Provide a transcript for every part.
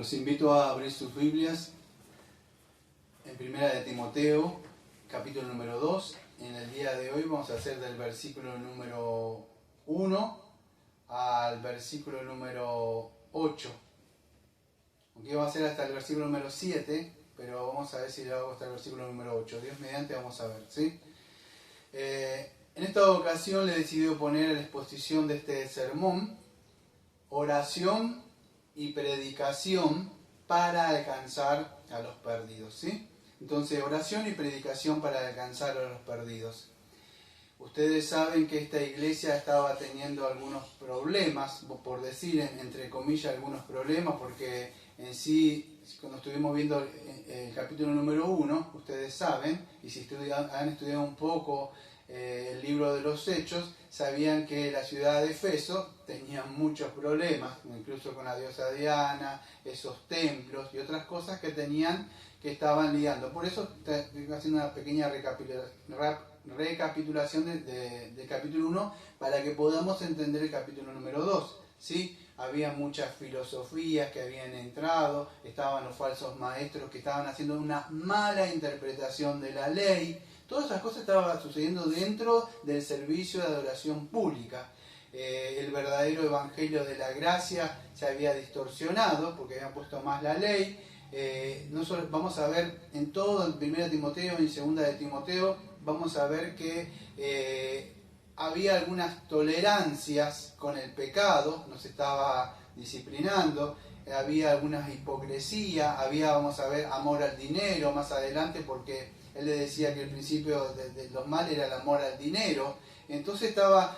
Los invito a abrir sus Biblias en Primera de Timoteo, capítulo número 2. En el día de hoy vamos a hacer del versículo número 1 al versículo número 8. Aunque va a ser hasta el versículo número 7, pero vamos a ver si lo hago hasta el versículo número 8. Dios mediante, vamos a ver, ¿sí? En esta ocasión le he decidido poner a la exposición de este sermón oración y predicación para alcanzar a los perdidos, ¿sí? Entonces, oración y predicación para alcanzar a los perdidos. Ustedes saben que esta iglesia estaba teniendo algunos problemas, por decir entre comillas algunos problemas, porque en sí, cuando estuvimos viendo el capítulo número 1, ustedes saben, y si han estudiado un poco el libro de los Hechos, sabían que la ciudad de Efeso tenía muchos problemas, incluso con la diosa Diana, esos templos y otras cosas que estaban lidiando. Por eso estoy haciendo una pequeña recapitulación del capítulo 1 para que podamos entender el capítulo número 2. ¿Sí? Había muchas filosofías que habían entrado, estaban los falsos maestros que estaban haciendo una mala interpretación de la ley. Todas esas cosas estaban sucediendo dentro del servicio de adoración pública. El verdadero evangelio de la gracia se había distorsionado porque habían puesto más la ley. Vamos a ver en todo, en 1 Timoteo y en 2 de Timoteo, vamos a ver que había algunas tolerancias con el pecado, nos estaba disciplinando, había alguna hipocresía, había, vamos a ver, amor al dinero más adelante, porque él le decía que el principio de los males era el amor al dinero. Entonces estaba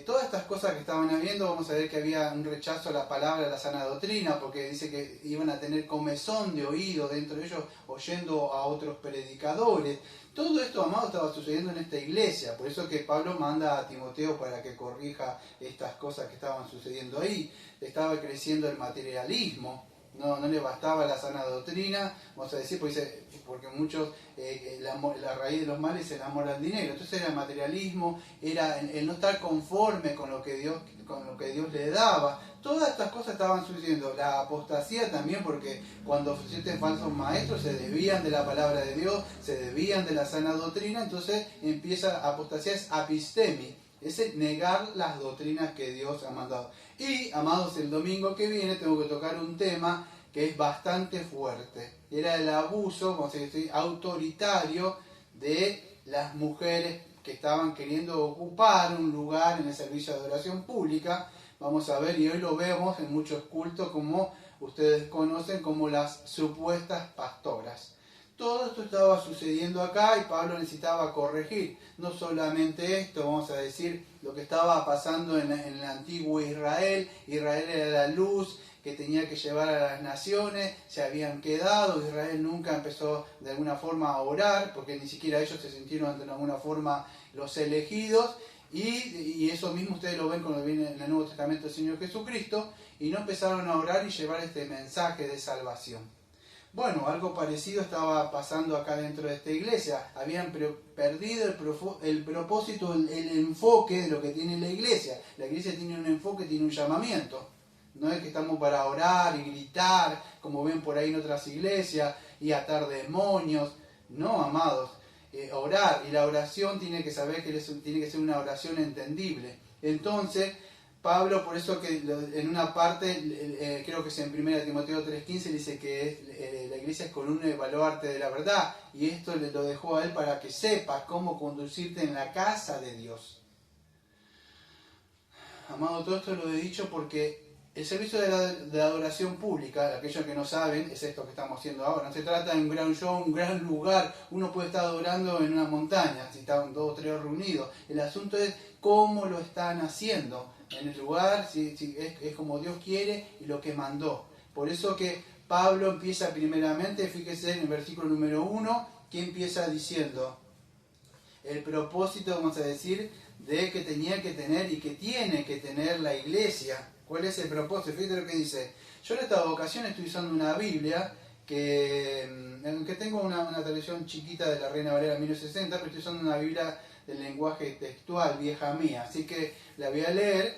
todas estas cosas que estaban habiendo. Vamos a ver que había un rechazo a la palabra, a la sana doctrina, porque dice que iban a tener comezón de oído dentro de ellos, oyendo a otros predicadores. Todo esto, amado, estaba sucediendo en esta iglesia. Por eso que Pablo manda a Timoteo para que corrija estas cosas que estaban sucediendo ahí. Estaba creciendo el materialismo. No le bastaba la sana doctrina, vamos a decir, porque muchos, la raíz de los males es el amor al dinero. Entonces era el materialismo, era el no estar conforme con lo que Dios le daba. Todas estas cosas estaban sucediendo. La apostasía también, porque cuando existen falsos maestros se desvían de la palabra de Dios, se desvían de la sana doctrina, entonces empieza apostasía, es apistemi. Es negar las doctrinas que Dios ha mandado. Y, amados, el domingo que viene tengo que tocar un tema que es bastante fuerte. Era el abuso, como se dice, autoritario de las mujeres que estaban queriendo ocupar un lugar en el servicio de adoración pública. Vamos a ver, y hoy lo vemos en muchos cultos, como ustedes conocen, como las supuestas pastoras. Todo esto estaba sucediendo acá y Pablo necesitaba corregir. No solamente esto, vamos a decir, lo que estaba pasando en el antiguo Israel. Israel era la luz que tenía que llevar a las naciones, se habían quedado. Israel nunca empezó de alguna forma a orar, porque ni siquiera ellos se sintieron de alguna forma los elegidos. Y eso mismo ustedes lo ven cuando viene en el Nuevo Testamento del Señor Jesucristo, y no empezaron a orar y llevar este mensaje de salvación. Bueno, algo parecido estaba pasando acá dentro de esta iglesia. Habían perdido el propósito, el enfoque de lo que tiene la iglesia. La iglesia tiene un enfoque, tiene un llamamiento. No es que estamos para orar y gritar, como ven por ahí en otras iglesias, y atar demonios. No, amados. Orar, y la oración tiene que saber que tiene que ser una oración entendible. Entonces, Pablo, por eso que en una parte, creo que es en 1 Timoteo 3:15, dice que la iglesia es columna y baluarte de la verdad, y esto lo dejó a él para que sepas cómo conducirte en la casa de Dios. Amado, todo esto lo he dicho porque el servicio de adoración pública, aquellos que no saben, es esto que estamos haciendo ahora. No se trata de un gran show, un gran lugar. Uno puede estar adorando en una montaña, si están 2 o 3 reunidos. El asunto es cómo lo están haciendo en el lugar, si es como Dios quiere y lo que mandó. Por eso que Pablo empieza primeramente, fíjese en el versículo número 1, que empieza diciendo el propósito, vamos a decir, de que tenía que tener y que tiene que tener la iglesia. ¿Cuál es el propósito? Fíjate lo que dice. Yo en esta ocasión estoy usando una Biblia que tengo una traducción chiquita de la Reina Valera 1960, pero estoy usando una Biblia del lenguaje textual, vieja mía. Así que la voy a leer,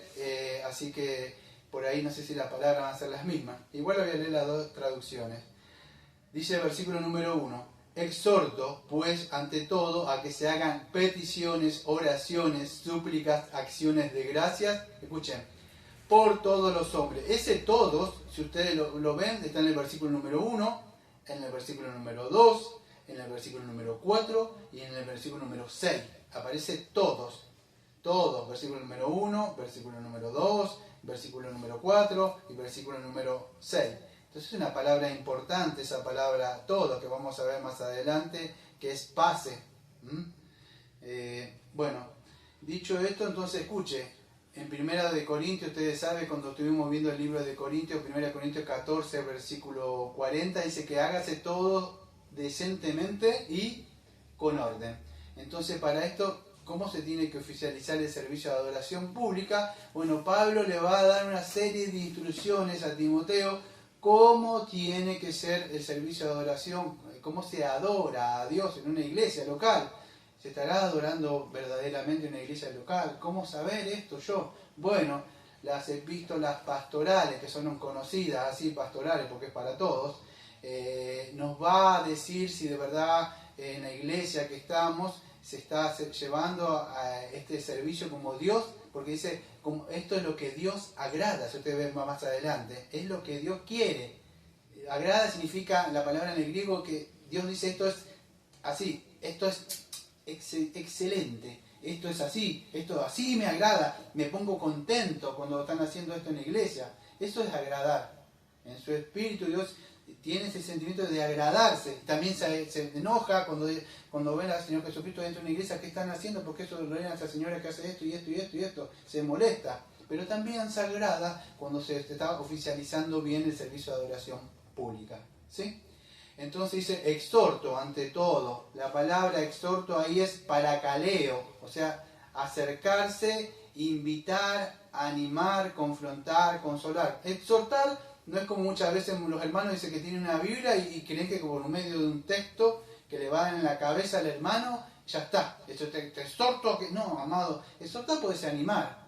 así que por ahí no sé si las palabras van a ser las mismas. Igual voy a leer las dos traducciones. Dice el versículo número 1. Exhorto, pues, ante todo, a que se hagan peticiones, oraciones, súplicas, acciones de gracias. Escuchen, por todos los hombres. Ese todos, si ustedes lo ven, está en el versículo número 1, en el versículo número 2, en el versículo número 4 y en el versículo número 6. Aparece todos. Todos. Versículo número 1, versículo número 2, versículo número 4 y versículo número 6. Entonces es una palabra importante, esa palabra todo, que vamos a ver más adelante, que es pase. Bueno, dicho esto, entonces escuche, en 1 de Corintios, ustedes saben, cuando estuvimos viendo el libro de Corintios, 1 Corintios 14, versículo 40, dice que hágase todo decentemente y con orden. Entonces, para esto, ¿cómo se tiene que oficializar el servicio de adoración pública? Bueno, Pablo le va a dar una serie de instrucciones a Timoteo, cómo tiene que ser el servicio de adoración, cómo se adora a Dios en una iglesia local. ¿Se estará adorando verdaderamente en una iglesia local? ¿Cómo saber esto yo? Bueno, las epístolas pastorales, que son conocidas así pastorales porque es para todos, nos va a decir si de verdad en la iglesia que estamos se está llevando a este servicio como Dios, porque dice, como esto es lo que Dios agrada, si ustedes ven más adelante, es lo que Dios quiere. Agrada significa, la palabra en el griego, que Dios dice esto es así, esto es excelente, esto es así, esto así me agrada, me pongo contento cuando están haciendo esto en la iglesia. Eso es agradar. En su espíritu Dios tiene ese sentimiento de agradarse. También se enoja cuando ven al Señor Jesucristo dentro de una iglesia. ¿Qué están haciendo? Porque eso lo ven a esa señora que hace esto y esto y esto y esto. Se molesta. Pero también se agrada cuando se está oficializando bien el servicio de adoración pública. ¿Sí? Entonces dice exhorto ante todo. La palabra exhorto ahí es paracaleo, o sea, acercarse, invitar, animar, confrontar, consolar. Exhortar no es como muchas veces los hermanos dicen que tienen una Biblia y creen que por medio de un texto que le va en la cabeza al hermano, ya está. Esto te exhorto a que... No, amado, exhortar puede ser animar.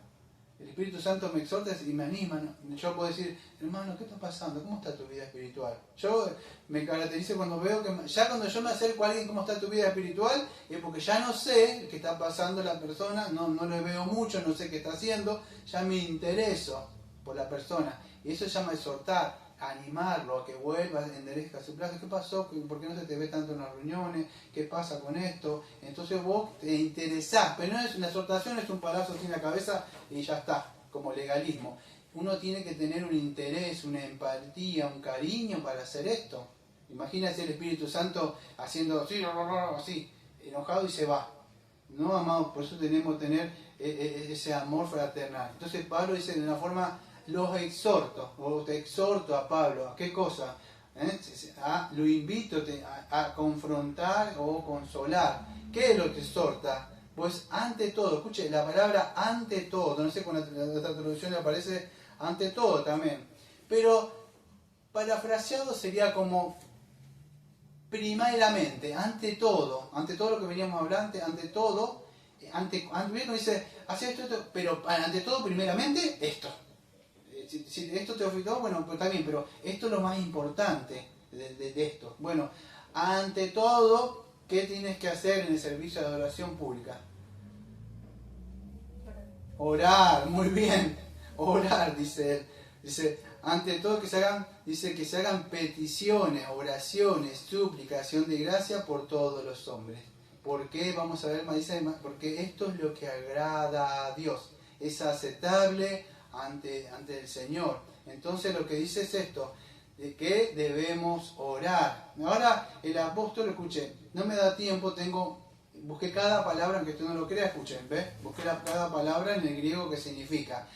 El Espíritu Santo me exhorta y me anima. Yo puedo decir, hermano, ¿qué está pasando? ¿Cómo está tu vida espiritual? Yo me caracterizo cuando veo que... Ya cuando yo me acerco a alguien, ¿cómo está tu vida espiritual? Es porque ya no sé qué está pasando la persona, no le veo mucho, no sé qué está haciendo, ya me intereso por la persona. Y eso se llama exhortar, animarlo a que vuelva, enderezca su plazo. ¿Qué pasó? ¿Por qué no se te ve tanto en las reuniones? ¿Qué pasa con esto? Entonces vos te interesás, pero no es una exhortación, es un palazo así en la cabeza y ya está, como legalismo. Uno tiene que tener un interés, una empatía, un cariño para hacer esto. Imagínate el Espíritu Santo haciendo así, enojado y se va. No, amados, por eso tenemos que tener ese amor fraternal. Entonces Pablo dice de una forma, los exhorto, o te exhorto a Pablo, ¿a qué cosa? Lo invito a confrontar o consolar. ¿Qué es lo que exhorta? Pues ante todo, escuche la palabra ante todo, no sé con la traducción le aparece ante todo también, pero parafraseado sería como primeramente, ante todo lo que veníamos hablando, ante todo, no dice, hace esto, pero ante todo, primeramente, esto. Si esto te afectó, bueno, pues está bien, pero esto es lo más importante de esto. Bueno, ante todo, ¿qué tienes que hacer en el servicio de adoración pública? Orar, muy bien. Orar, dice él. Dice, ante todo que se hagan peticiones, oraciones, suplicación de gracia por todos los hombres. ¿Por qué? Vamos a ver, dice, porque esto es lo que agrada a Dios. Es aceptable ante el Señor. Entonces lo que dice es esto, de que debemos orar. Ahora el apóstol, escuchen, no me da tiempo, busqué cada palabra, aunque usted no lo crea, escuchen, ¿ves? Busqué cada palabra en el griego que significa.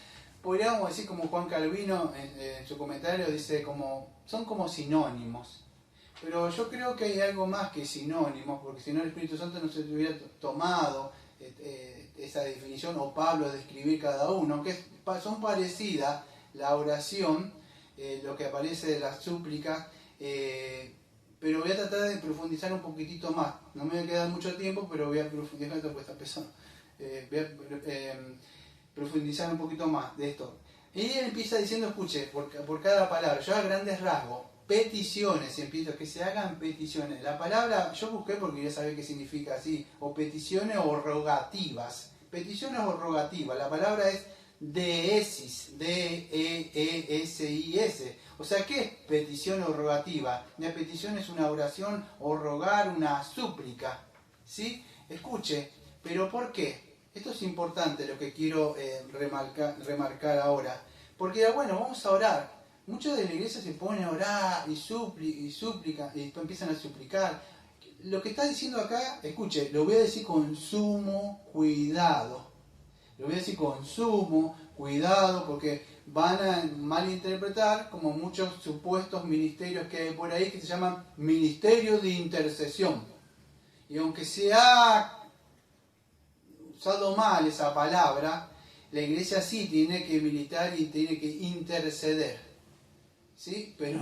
Podríamos decir como Juan Calvino en su comentario dice, son como sinónimos. Pero yo creo que hay algo más que sinónimos, porque si no el Espíritu Santo no se hubiera tomado esa definición, o Pablo de escribir cada uno, que son parecidas la oración, lo que aparece de las súplicas, pero voy a tratar de profundizar un poquitito más. No me va a quedar mucho tiempo, pero voy a profundizar, profundizar un poquito más de esto. Y él empieza diciendo, escuche, por cada palabra, yo a grandes rasgos, peticiones, empiezo, que se hagan peticiones. La palabra, yo busqué porque quería saber qué significa así, o peticiones o rogativas. Peticiones o rogativas, la palabra es deesis, D-E-E-S-I-S. O sea, ¿qué es petición o rogativa? Una petición es una oración o rogar, una súplica. ¿Sí? Escuche, ¿pero por qué? Esto es importante lo que quiero remarcar ahora. Porque, bueno, vamos a orar. Muchos de la iglesia se ponen a orar y suplican, y después empiezan a suplicar. Lo que está diciendo acá, escuche, lo voy a decir con sumo cuidado. Lo voy a decir con sumo cuidado porque van a malinterpretar como muchos supuestos ministerios que hay por ahí que se llaman ministerios de intercesión. Y aunque se ha usado mal esa palabra, la iglesia sí tiene que militar y tiene que interceder. ¿Sí? Pero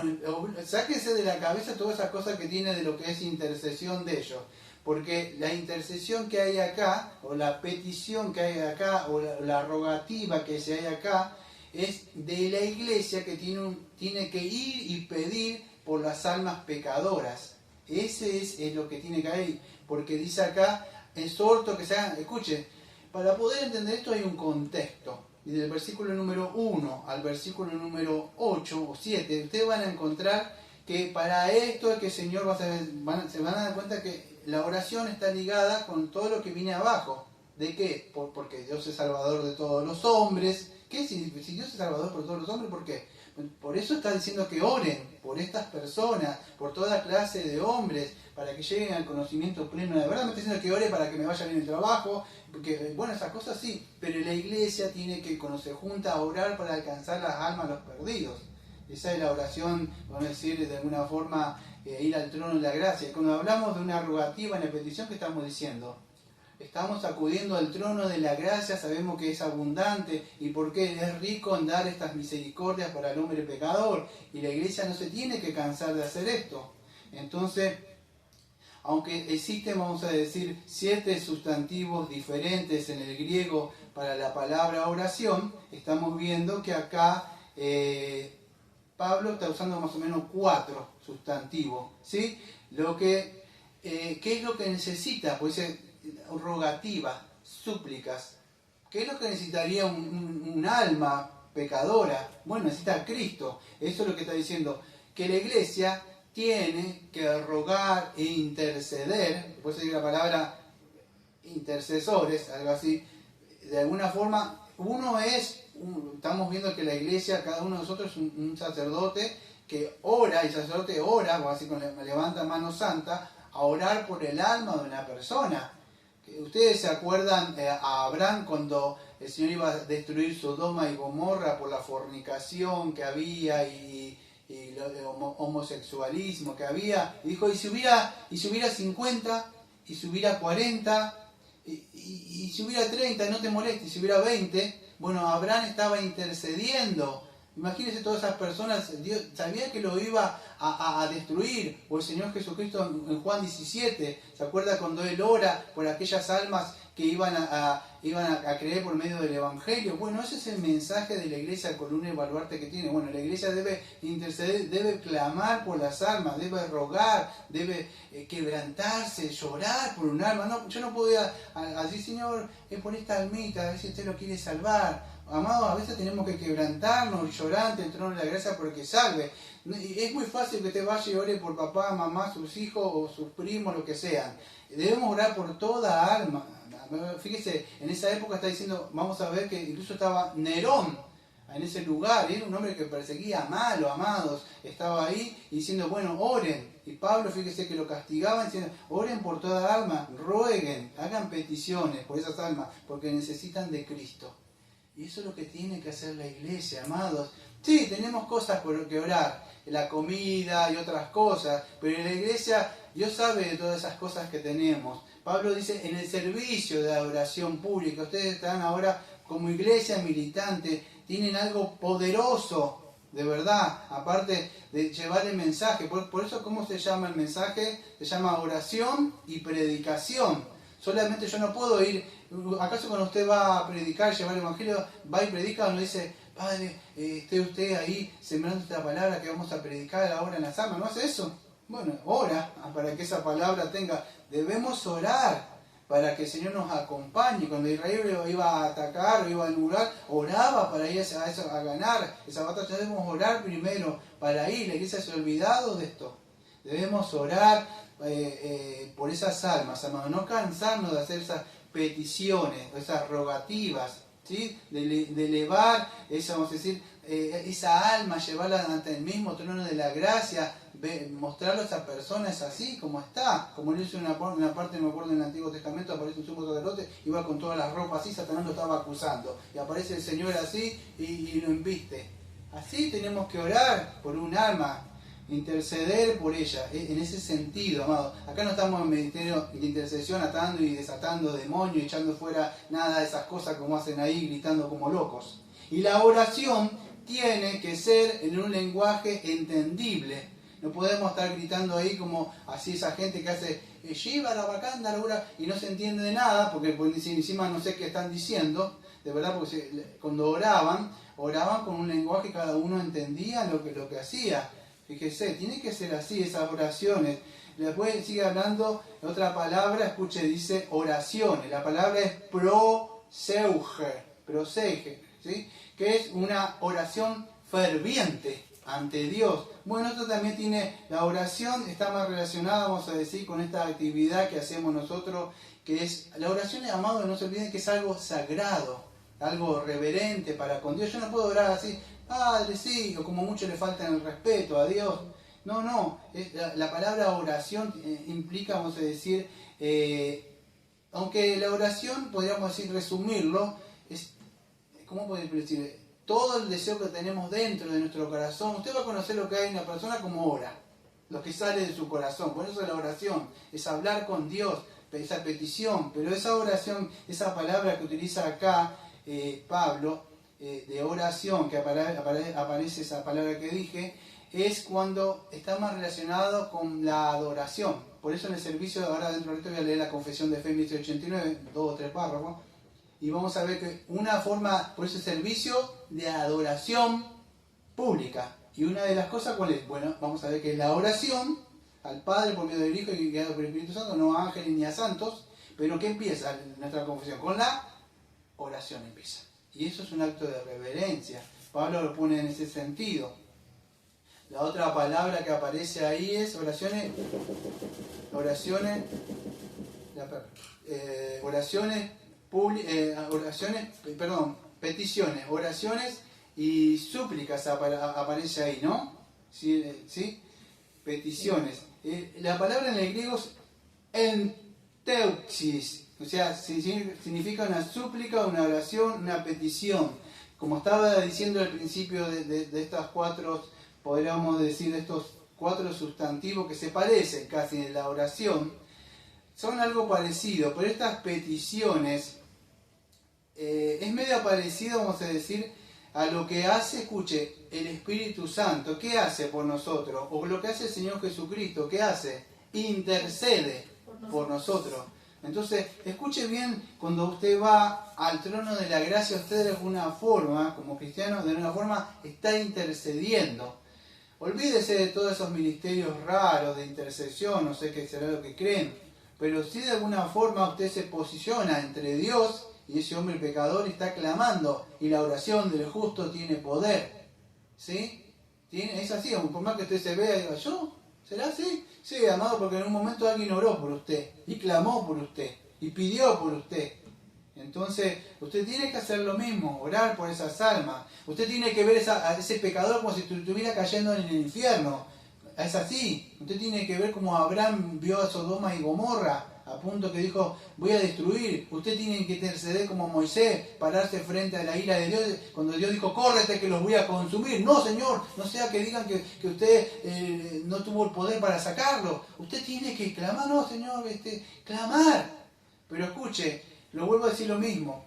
sáquense de la cabeza todas esas cosas que tiene de lo que es intercesión de ellos. Porque la intercesión que hay acá, o la petición que hay acá, o la rogativa que se hay acá, es de la iglesia que tiene que ir y pedir por las almas pecadoras. Ese es lo que tiene que haber, porque dice acá, exhorto que se hagan, escuchen, para poder entender esto hay un contexto. Y del versículo número 1 al versículo número 8 o 7, ustedes van a encontrar que para esto es que el Señor se van a dar cuenta que la oración está ligada con todo lo que viene abajo. ¿De qué? Porque Dios es salvador de todos los hombres. ¿Qué? Si Dios es salvador por todos los hombres, ¿por qué? Por eso está diciendo que oren por estas personas, por toda clase de hombres, para que lleguen al conocimiento pleno de la verdad. No está diciendo que ore para que me vaya bien el trabajo, porque, bueno, esas cosas sí, pero la iglesia tiene que, cuando se junta, a orar para alcanzar las almas de los perdidos. Esa es la oración, vamos a decir, de alguna forma, ir al trono de la gracia. Y cuando hablamos de una rogativa en la petición, ¿qué estamos diciendo? Estamos acudiendo al trono de la gracia, sabemos que es abundante y porque es rico en dar estas misericordias para el hombre pecador. Y la iglesia no se tiene que cansar de hacer esto. Entonces, aunque existen, vamos a decir, 7 sustantivos diferentes en el griego para la palabra oración, estamos viendo que acá Pablo está usando más o menos 4 sustantivos. ¿Sí? ¿Qué es lo que necesita? Pues rogativa, súplicas. ¿Qué es lo que necesitaría un alma pecadora? Bueno, necesita a Cristo. Eso es lo que está diciendo. Que la iglesia tiene que rogar e interceder. Después se dice la palabra intercesores, algo así. De alguna forma, estamos viendo que la iglesia, cada uno de nosotros es un sacerdote que ora, y el sacerdote ora, o así levanta mano santa, a orar por el alma de una persona. Ustedes se acuerdan a Abraham cuando el Señor iba a destruir Sodoma y Gomorra por la fornicación que había y el homosexualismo que había. Y dijo, y si hubiera 50, y si hubiera 40, y si hubiera 30, no te molestes, y si hubiera 20. Bueno, Abraham estaba intercediendo. Imagínense todas esas personas, Dios sabía que lo iba a destruir, o el Señor Jesucristo en Juan 17, ¿se acuerda cuando Él ora por aquellas almas que iban a creer por medio del Evangelio? Bueno, ese es el mensaje de la iglesia, columna y baluarte que tiene. Bueno, la iglesia debe interceder, debe clamar por las almas, debe rogar, debe quebrantarse, llorar por un alma. No, yo no podía decir, Señor, es por esta almita, a ver si usted lo quiere salvar. Amados, a veces tenemos que quebrantarnos y llorar ante el trono de la gracia porque salve. Es muy fácil que te vaya y ore por papá, mamá, sus hijos o sus primos, lo que sean. Debemos orar por toda alma. Fíjese, en esa época está diciendo, vamos a ver que incluso estaba Nerón en ese lugar, y era un hombre que perseguía mal, amados, estaba ahí diciendo, bueno, oren. Y Pablo, fíjese que lo castigaban diciendo, oren por toda alma, rueguen, hagan peticiones por esas almas, porque necesitan de Cristo. Y eso es lo que tiene que hacer la iglesia, amados. Sí, tenemos cosas por que orar, la comida y otras cosas, pero en la iglesia Dios sabe de todas esas cosas que tenemos. Pablo dice, en el servicio de la oración pública, ustedes están ahora como iglesia militante, tienen algo poderoso, de verdad, aparte de llevar el mensaje. Por eso, ¿cómo se llama el mensaje? Se llama oración y predicación. Solamente yo no puedo ir, ¿acaso cuando usted va a predicar, llevar el evangelio, va y predica o no dice, Padre, esté usted ahí sembrando esta palabra que vamos a predicar ahora en las almas? ¿No hace eso? Bueno, ora para que esa palabra tenga. Debemos orar para que el Señor nos acompañe. Cuando Israel iba a atacar o iba a anular, oraba para ir a ganar esa batalla. Debemos orar primero para ir. La iglesia se ha olvidado de esto. Debemos orar por esas almas, amados. No cansarnos de hacer esas peticiones, esas rogativas, ¿sí? De elevar esa, vamos a decir, esa alma, llevarla ante el mismo trono de la gracia, mostrarlo a esa persona es así como está, como lo hizo en una parte, no me acuerdo, en el Antiguo Testamento, aparece un sumo sacerdote, iba con todas las ropas así, Satanás lo estaba acusando, y aparece el Señor así y lo embiste. Así tenemos que orar por un alma, interceder por ella, en ese sentido, amado. Acá no estamos en ministerio de intercesión atando y desatando demonios, echando fuera nada de esas cosas como hacen ahí, gritando como locos. Y la oración tiene que ser en un lenguaje entendible. No podemos estar gritando ahí como así esa gente que hace Shiva, la bacanda, y no se entiende de nada, porque encima no sé qué están diciendo, de verdad, porque cuando oraban con un lenguaje que cada uno entendía lo que hacía. Fíjese, tiene que ser así, esas oraciones. Después sigue hablando, otra palabra, escuche, dice oraciones. La palabra es proseuge, ¿sí? Que es una oración ferviente ante Dios. Bueno, esto también tiene, la oración está más relacionada, vamos a decir, con esta actividad que hacemos nosotros, que es, la oración, amado, no se olviden que es algo sagrado, algo reverente para con Dios. Yo no puedo orar así, Padre, sí, o como mucho le falta el respeto a Dios. No, la palabra oración implica, vamos a decir, aunque la oración, podríamos decir, resumirlo, es, ¿cómo podemos decir? Todo el deseo que tenemos dentro de nuestro corazón. Usted va a conocer lo que hay en una persona como ora, lo que sale de su corazón. Por eso la oración es hablar con Dios, esa petición, pero esa oración, esa palabra que utiliza acá Pablo, de oración, que aparece esa palabra que dije, es cuando está más relacionado con la adoración. Por eso en el servicio, ahora dentro de esto voy a leer la Confesión de Fe 1789, 2 o 3 párrafos, y vamos a ver que una forma, por ese servicio de adoración pública. Y una de las cosas, ¿cuál es? Bueno, vamos a ver que es la oración al Padre por medio del Hijo y guiado por el Espíritu Santo, no a ángeles ni a santos, pero ¿qué empieza nuestra confesión? Con la oración empieza. Y eso es un acto de reverencia. Pablo lo pone en ese sentido. La otra palabra que aparece ahí es peticiones, oraciones y súplicas aparece ahí, ¿no? ¿Sí? Peticiones. La palabra en el griego es enteuxis. O sea, significa una súplica, una oración, una petición. Como estaba diciendo al principio de estas cuatro, podríamos decir, de estos cuatro sustantivos que se parecen casi en la oración, son algo parecido, pero estas peticiones es medio parecido, vamos a decir, a lo que hace, escuche, el Espíritu Santo. ¿Qué hace por nosotros? O lo que hace el Señor Jesucristo. ¿Qué hace? Intercede por nosotros. Entonces, escuche bien, cuando usted va al trono de la gracia, usted de alguna forma, como cristiano, de alguna forma está intercediendo. Olvídese de todos esos ministerios raros de intercesión, no sé qué será lo que creen, pero si de alguna forma usted se posiciona entre Dios y ese hombre pecador y está clamando, y la oración del justo tiene poder, ¿sí? Es así, por más que usted se vea y diga, ¿yo? ¿Será así? Sí, amado, porque en un momento alguien oró por usted, y clamó por usted, y pidió por usted. Entonces, usted tiene que hacer lo mismo, orar por esas almas. Usted tiene que ver a ese pecador como si estuviera cayendo en el infierno. Es así. Usted tiene que ver como Abraham vio a Sodoma y Gomorra, a punto que dijo, voy a destruir. Usted tiene que interceder como Moisés, pararse frente a la ira de Dios, cuando Dios dijo, córrete que los voy a consumir. No, Señor, no sea que digan que usted no tuvo el poder para sacarlo. Usted tiene que clamar, no, Señor, clamar. Pero escuche, lo vuelvo a decir lo mismo.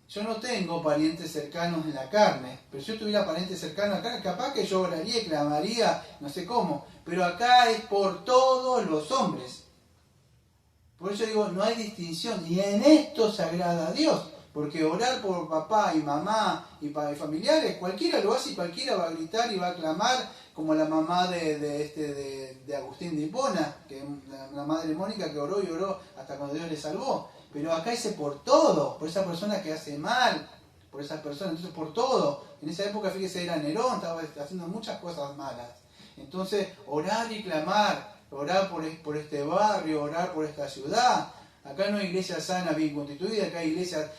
Yo no tengo parientes cercanos en la carne, pero si yo tuviera parientes cercanos acá, capaz que yo oraría y clamaría, no sé cómo. Pero acá es por todos los hombres. Por eso digo, no hay distinción, y en esto se agrada a Dios. Porque orar por papá y mamá y familiares, cualquiera lo hace y cualquiera va a gritar y va a clamar, como la mamá de Agustín de Hipona, que la madre Mónica que oró y oró hasta cuando Dios le salvó. Pero acá dice por todo, por esa persona que hace mal, por esas personas, entonces por todo. En esa época, fíjese, era Nerón, estaba haciendo muchas cosas malas. Entonces, orar y clamar, orar por este barrio, orar por esta ciudad. Acá no hay iglesia sana, bien constituida, acá hay iglesias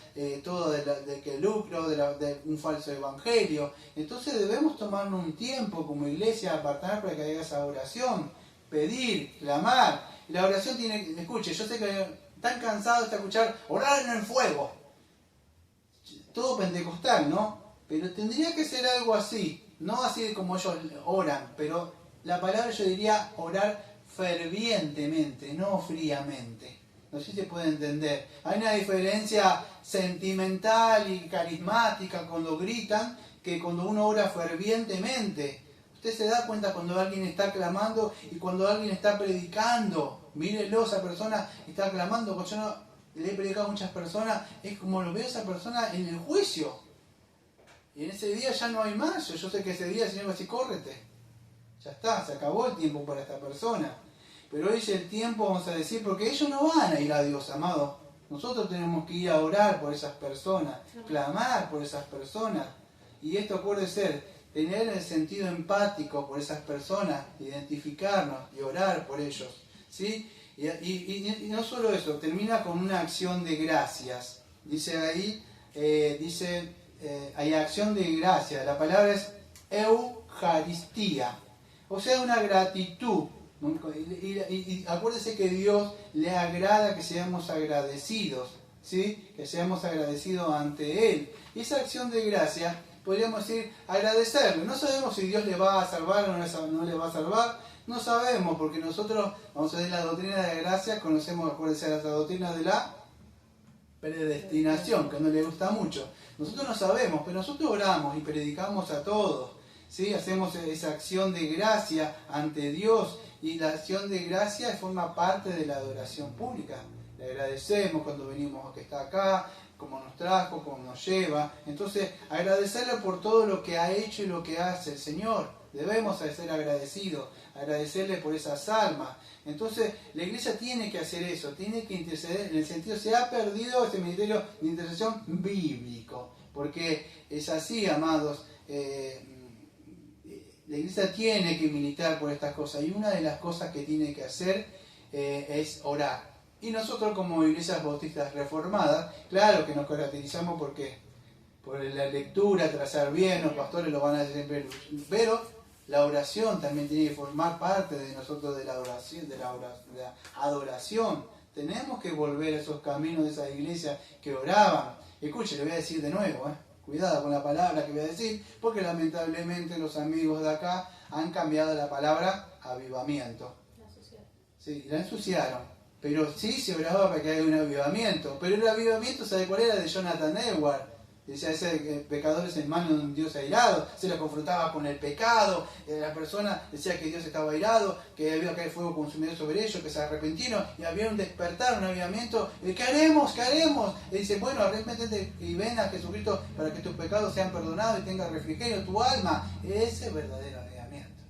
todo de que lucro, de un falso evangelio. Entonces debemos tomarnos un tiempo como iglesia, apartar para que haya esa oración, pedir, clamar. Y la oración tiene, escuche, yo sé que están cansados de escuchar, orar en el fuego. Todo pentecostal, ¿no? Pero tendría que ser algo así, no así como ellos oran, pero la palabra yo diría orar fervientemente, no fríamente. No sé si se puede entender. Hay una diferencia sentimental y carismática cuando gritan que cuando uno ora fervientemente. Usted se da cuenta cuando alguien está clamando y cuando alguien está predicando. Mírelo, esa persona está clamando. Cuando yo le he predicado a muchas personas, es como lo veo a esa persona en el juicio. Y en ese día ya no hay más. Yo sé que ese día el Señor va a decir, córrete. Ya está, se acabó el tiempo para esta persona. Pero hoy es el tiempo, vamos a decir, porque ellos no van a ir a Dios, amado. Nosotros tenemos que ir a orar por esas personas, clamar por esas personas. Y esto puede ser tener el sentido empático por esas personas, identificarnos y orar por ellos. ¿Sí? Y no solo eso, termina con una acción de gracias. Dice ahí, hay acción de gracias. La palabra es Eucaristía. O sea, una gratitud. Y acuérdese que Dios le agrada que seamos agradecidos, ¿sí? Que seamos agradecidos ante Él. Y esa acción de gracia, podríamos decir, agradecerle. No sabemos si Dios le va a salvar o no le va a salvar. No sabemos, porque nosotros, vamos a ver la doctrina de gracia, conocemos, acuérdense, la doctrina de la predestinación, que no le gusta mucho. Nosotros no sabemos, pero nosotros oramos y predicamos a todos. ¿Sí? Hacemos esa acción de gracia ante Dios y la acción de gracia forma parte de la adoración pública. Le agradecemos cuando venimos a que está acá, cómo nos trajo, cómo nos lleva. Entonces, agradecerle por todo lo que ha hecho y lo que hace el Señor. Debemos ser agradecidos, agradecerle por esas almas. Entonces, la iglesia tiene que hacer eso, tiene que interceder, en el sentido, se ha perdido ese ministerio de intercesión bíblico, porque es así, amados. La iglesia tiene que militar por estas cosas y una de las cosas que tiene que hacer es orar. Y nosotros como iglesias bautistas reformadas, claro que nos caracterizamos porque por la lectura, trazar bien, los pastores lo van a hacer siempre, pero la oración también tiene que formar parte de nosotros de la oración, de la adoración. Tenemos que volver a esos caminos de esas iglesias que oraban. Escuche, le voy a decir de nuevo, cuidado con la palabra que voy a decir, porque lamentablemente los amigos de acá han cambiado la palabra avivamiento. Sí, la ensuciaron. Pero sí se oraba para que haya un avivamiento. Pero el avivamiento, ¿sabe cuál era? De Jonathan Edwards. Decía, ese pecador es hermano de un Dios airado. Se lo confrontaba con el pecado. La persona decía que Dios estaba airado, que había caer fuego consumidor sobre ellos, que se arrepintieron y había un despertar, un avivamiento. ¿Qué haremos? ¿Qué haremos? Y dice, bueno, arrepéntete y ven a Jesucristo para que tus pecados sean perdonados y tengas refrigerio tu alma. Ese es verdadero avivamiento.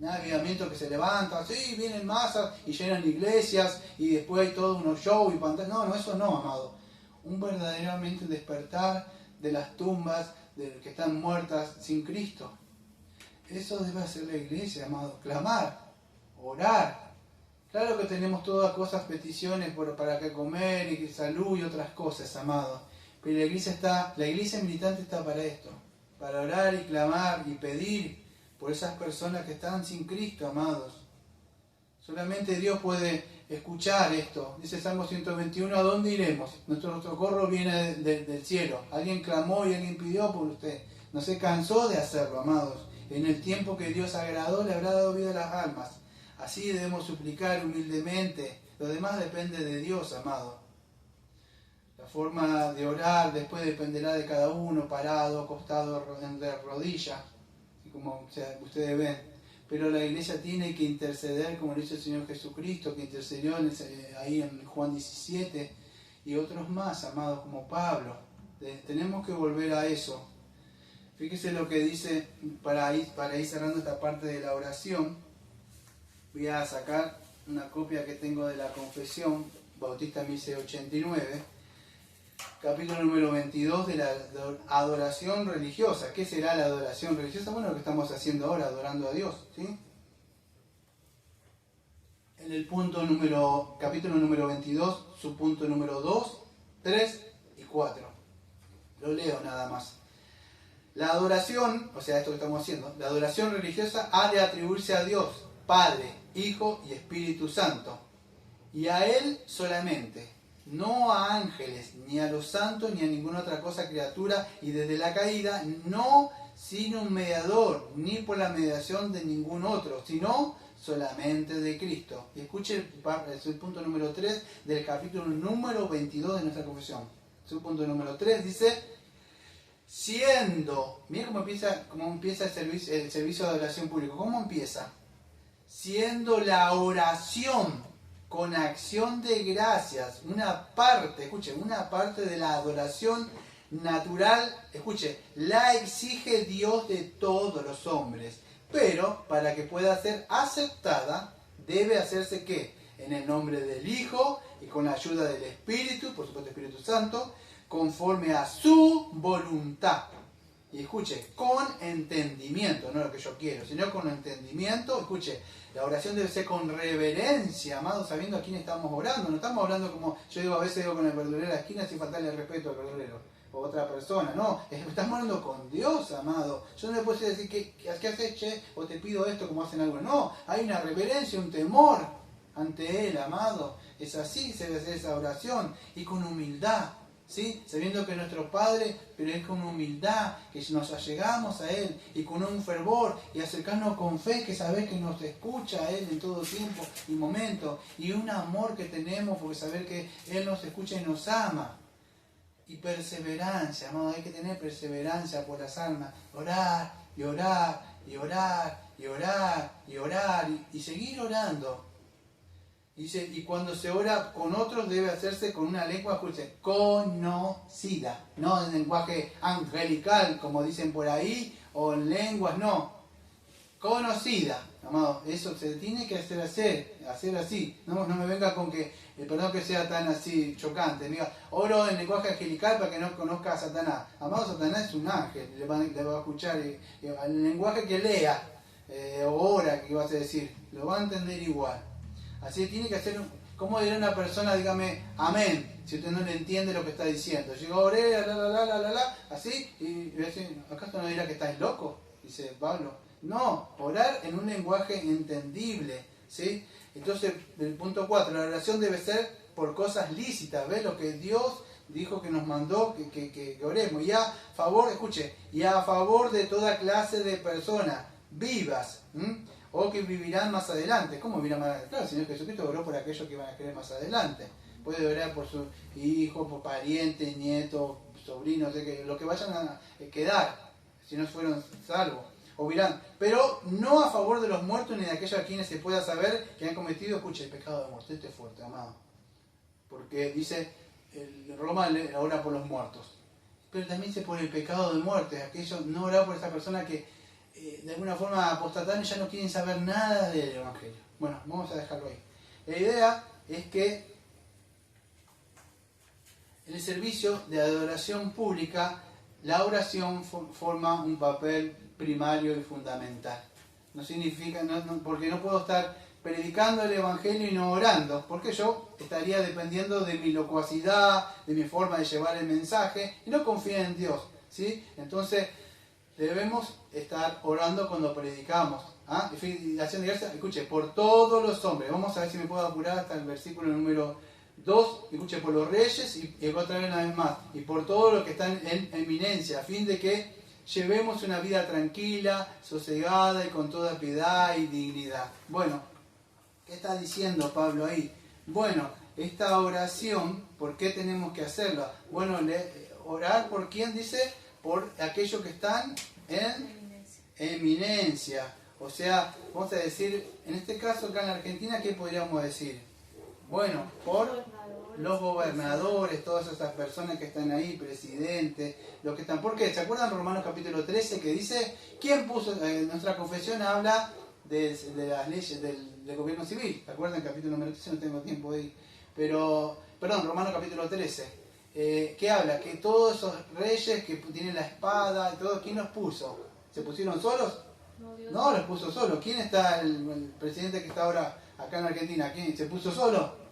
Un avivamiento que se levanta, así, vienen masas y llenan iglesias y después hay todo unos shows y pantallas. No, eso no, amado. Un verdaderamente despertar de las tumbas de que están muertas sin Cristo. Eso debe hacer la iglesia, amado. Clamar, orar. Claro que tenemos todas cosas, peticiones para que comer y salud y otras cosas, amado. Pero la iglesia militante está para esto. Para orar y clamar y pedir por esas personas que están sin Cristo, amados. Solamente Dios puede escuchar esto. Dice Salmo 121, ¿a dónde iremos? Nuestro socorro viene del cielo. Alguien clamó y alguien pidió por usted. No se cansó de hacerlo, amados. En el tiempo que Dios agradó, le habrá dado vida a las almas. Así debemos suplicar humildemente. Lo demás depende de Dios, amado. La forma de orar después dependerá de cada uno, parado, acostado, de rodillas, como ustedes ven. pero la iglesia tiene que interceder, como lo hizo el Señor Jesucristo, que intercedió ahí en Juan 17, y otros más, amados, como Pablo. Tenemos que volver a eso. Fíjese lo que dice, para ir cerrando esta parte de la oración. Voy a sacar una copia que tengo de la Confesión Bautista 1689, capítulo número 22 de la adoración religiosa. ¿Qué será la adoración religiosa? Bueno, lo que estamos haciendo ahora, adorando a Dios, ¿sí? En el capítulo número 22, su punto número 2, 3 y 4. Lo leo nada más. La adoración, o sea, esto que estamos haciendo, la adoración religiosa ha de atribuirse a Dios, Padre, Hijo y Espíritu Santo, y a Él solamente, no a ángeles, ni a los santos, ni a ninguna otra cosa criatura, y desde la caída, no sin un mediador, ni por la mediación de ningún otro, sino solamente de Cristo. Y escuche el punto número 3 del capítulo número 22 de nuestra confesión. Su punto número 3 dice: siendo, mira cómo empieza el servicio de adoración público. ¿Cómo empieza? Siendo la oración con acción de gracias una parte de la adoración natural, escuche, la exige Dios de todos los hombres, pero para que pueda ser aceptada, debe hacerse ¿qué? En el nombre del Hijo y con la ayuda del Espíritu, por supuesto Espíritu Santo, conforme a su voluntad. Y escuche, con entendimiento, no lo que yo quiero, sino con entendimiento. Escuche, la oración debe ser con reverencia, amados, sabiendo a quién estamos orando. No estamos hablando como yo digo, a veces digo con el verdulero a la esquina sin faltarle el respeto al verdulero o otra persona. No, estamos hablando con Dios, amado. Yo no le puedo decir ¿qué haces, che? O te pido esto como hacen algunos. No, hay una reverencia, un temor ante Él, amado. Es así, se debe hacer esa oración y con humildad. ¿Sí? Sabiendo que es nuestro Padre, pero es con humildad que nos allegamos a Él y con un fervor y acercarnos con fe, que saber que nos escucha a Él en todo tiempo y momento, y un amor que tenemos porque saber que Él nos escucha y nos ama. Y perseverancia, amado, hay que tener perseverancia por las almas, orar y orar y orar y orar y orar y seguir orando. Dice, y cuando se ora con otros debe hacerse con una lengua, escuche, conocida, no en lenguaje angelical, como dicen por ahí, o en lenguas, no, conocida, amado, eso se tiene que hacer así, no me venga con que, perdón que sea tan así chocante, diga, oro en lenguaje angelical para que no conozca a Satanás, amado, Satanás es un ángel, le va a escuchar, el lenguaje que lea, o ora, que vas a decir, lo va a entender igual. Así que tiene que hacer, ¿cómo dirá una persona, dígame, amén, si usted no le entiende lo que está diciendo? Llegó, oré, así, y ¿acaso no dirá que estáis loco? Dice Pablo. No, orar en un lenguaje entendible, ¿sí? Entonces, el punto 4, la oración debe ser por cosas lícitas, ¿ves? Lo que Dios dijo que nos mandó que oremos. Y a favor, escuche, y a favor de toda clase de personas vivas, o que vivirán más adelante. ¿Cómo vivirán más adelante? Claro, el Señor Jesucristo oró por aquellos que van a creer más adelante. Puede orar por su hijo, por parientes, nietos, sobrinos, lo que vayan a quedar, si no fueron salvos. O dirán, pero no a favor de los muertos ni de aquellos a quienes se pueda saber que han cometido, escucha, el pecado de muerte. Este es fuerte, amado. Porque dice, Roma ora por los muertos. Pero también dice por el pecado de muerte. Aquellos no orar por esa persona que de alguna forma apostatan y ya no quieren saber nada del Evangelio. Bueno, vamos a dejarlo ahí. La idea es que en el servicio de adoración pública, la oración forma un papel primario y fundamental. No significa, porque no puedo estar predicando el Evangelio y no orando, porque yo estaría dependiendo de mi locuacidad, de mi forma de llevar el mensaje, y no confío en Dios, ¿sí? Entonces, debemos estar orando cuando predicamos. Y acción de gracias, escuche, por todos los hombres. Vamos a ver si me puedo apurar hasta el versículo número 2. Escuche, por los reyes, y otra vez una vez más, y por todos los que están en eminencia, a fin de que llevemos una vida tranquila, sosegada y con toda piedad y dignidad. Bueno, ¿qué está diciendo Pablo ahí? Bueno, esta oración, ¿por qué tenemos que hacerla? Bueno, orar por quién dice, por aquellos que están en eminencia. O sea, vamos a decir, en este caso acá en la Argentina, ¿qué podríamos decir? Bueno, por los gobernadores, todas esas personas que están ahí, presidentes, los que están... ¿Por qué? ¿Se acuerdan Romanos capítulo 13 que dice, ¿quién puso? Nuestra confesión habla de las leyes del gobierno civil. ¿Se acuerdan? Capítulo número 13, no tengo tiempo de ir. Pero, perdón, Romanos capítulo 13. ¿Qué habla? Que todos esos reyes que tienen la espada y todo, ¿quién los puso? ¿Se pusieron solos? No, los puso solos. ¿Quién está el presidente que está ahora acá en Argentina? ¿Quién? ¿Se puso solo?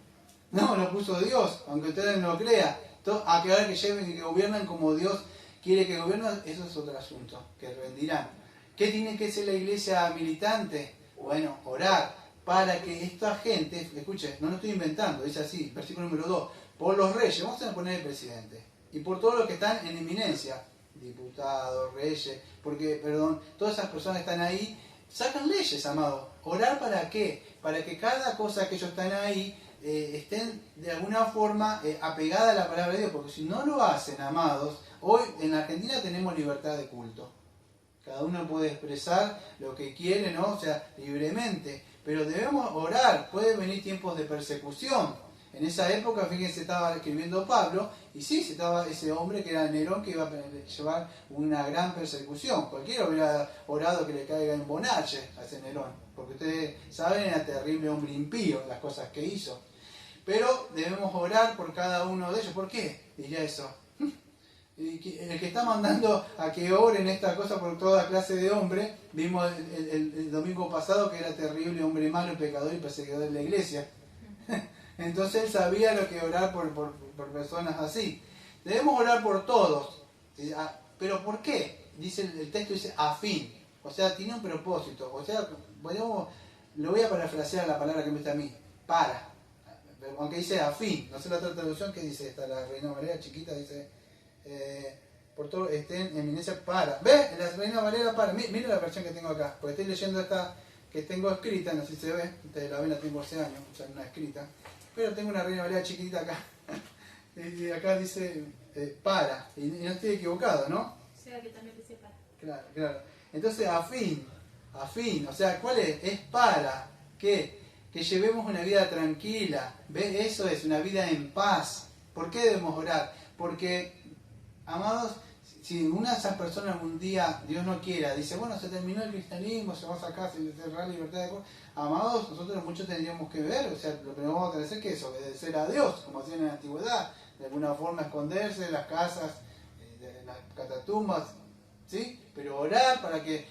No, lo puso Dios, aunque ustedes no lo crean. A que ahora que lleven y que gobiernen como Dios quiere que gobiernen, eso es otro asunto, que rendirán. ¿Qué tiene que ser la iglesia militante? Bueno, orar para que esta gente, escuche, no lo estoy inventando, dice así, versículo número 2, por los reyes, vamos a poner el presidente, y por todos los que están en eminencia, diputados, reyes, porque, perdón, todas esas personas que están ahí, sacan leyes, amado. ¿Orar para qué? Para que cada cosa que ellos están ahí estén de alguna forma apegada a la palabra de Dios, porque si no lo hacen, amados, hoy en la Argentina tenemos libertad de culto. Cada uno puede expresar lo que quiere, ¿no? O sea, libremente. Pero debemos orar. Pueden venir tiempos de persecución. En esa época, fíjense, estaba escribiendo Pablo, y sí, estaba ese hombre que era Nerón, que iba a llevar una gran persecución. Cualquiera hubiera orado que le caiga en Bonache a ese Nerón, porque ustedes saben, era terrible hombre impío, las cosas que hizo. Pero debemos orar por cada uno de ellos. ¿Por qué? Diría eso. El que está mandando a que oren esta cosa por toda clase de hombre, vimos el domingo pasado que era terrible, hombre malo, pecador y perseguidor de la iglesia. Entonces él sabía lo que orar por personas así. Debemos orar por todos. ¿Pero por qué? Dice el texto, dice a fin. O sea, tiene un propósito. O sea, lo voy a parafrasear la palabra que me está a mí. Para. Aunque dice a fin. No sé la otra traducción que dice esta, la Reina Valera chiquita, dice... por todo estén en eminencia para. ¿Ve? La Reina Valera para. Mira la versión que tengo acá. Porque estoy leyendo esta que tengo escrita, no sé si se ve. Ustedes la ven, la tengo hace años, o sea, no escrita. Pero tengo una Reina Valera chiquitita acá. Y acá dice para. Y no estoy equivocado, ¿no? O sea que también dice para. Claro, claro. Entonces, a fin. O sea, ¿cuál es? Es para que llevemos una vida tranquila. ¿Ves? Eso es, una vida en paz. ¿Por qué debemos orar? Porque, amados, si una de esas personas un día, Dios no quiera, dice, bueno, se terminó el cristianismo, se va a sacar, se cerrará la libertad de culto. Amados, nosotros muchos tendríamos que ver, o sea, lo que nos vamos a tener que es obedecer a Dios, como hacían en la antigüedad, de alguna forma esconderse en las casas, de las catatumbas, ¿sí? Pero orar para que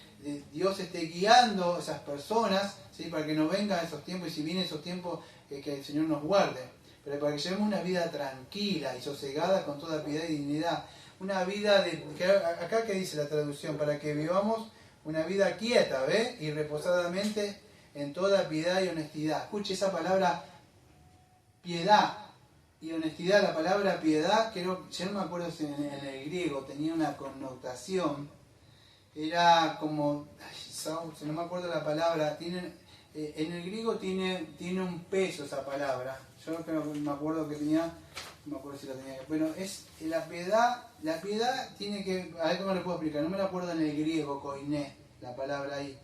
Dios esté guiando a esas personas, ¿sí? Para que no vengan esos tiempos, y si vienen esos tiempos, que el Señor nos guarde. Pero para que llevemos una vida tranquila y sosegada con toda piedad y dignidad. Una vida acá que dice la traducción, para que vivamos una vida quieta, ¿ve? Y reposadamente en toda piedad y honestidad. Escuche esa palabra piedad y honestidad. La palabra piedad, creo, yo no me acuerdo si en el griego tenía una connotación. Era como, si no me acuerdo la palabra, en el griego tiene un peso esa palabra. Yo me acuerdo que tenía, no me acuerdo si la tenía. Bueno, es la piedad tiene que, a ver cómo lo puedo explicar, no me la acuerdo en el griego, koiné, la palabra ahí.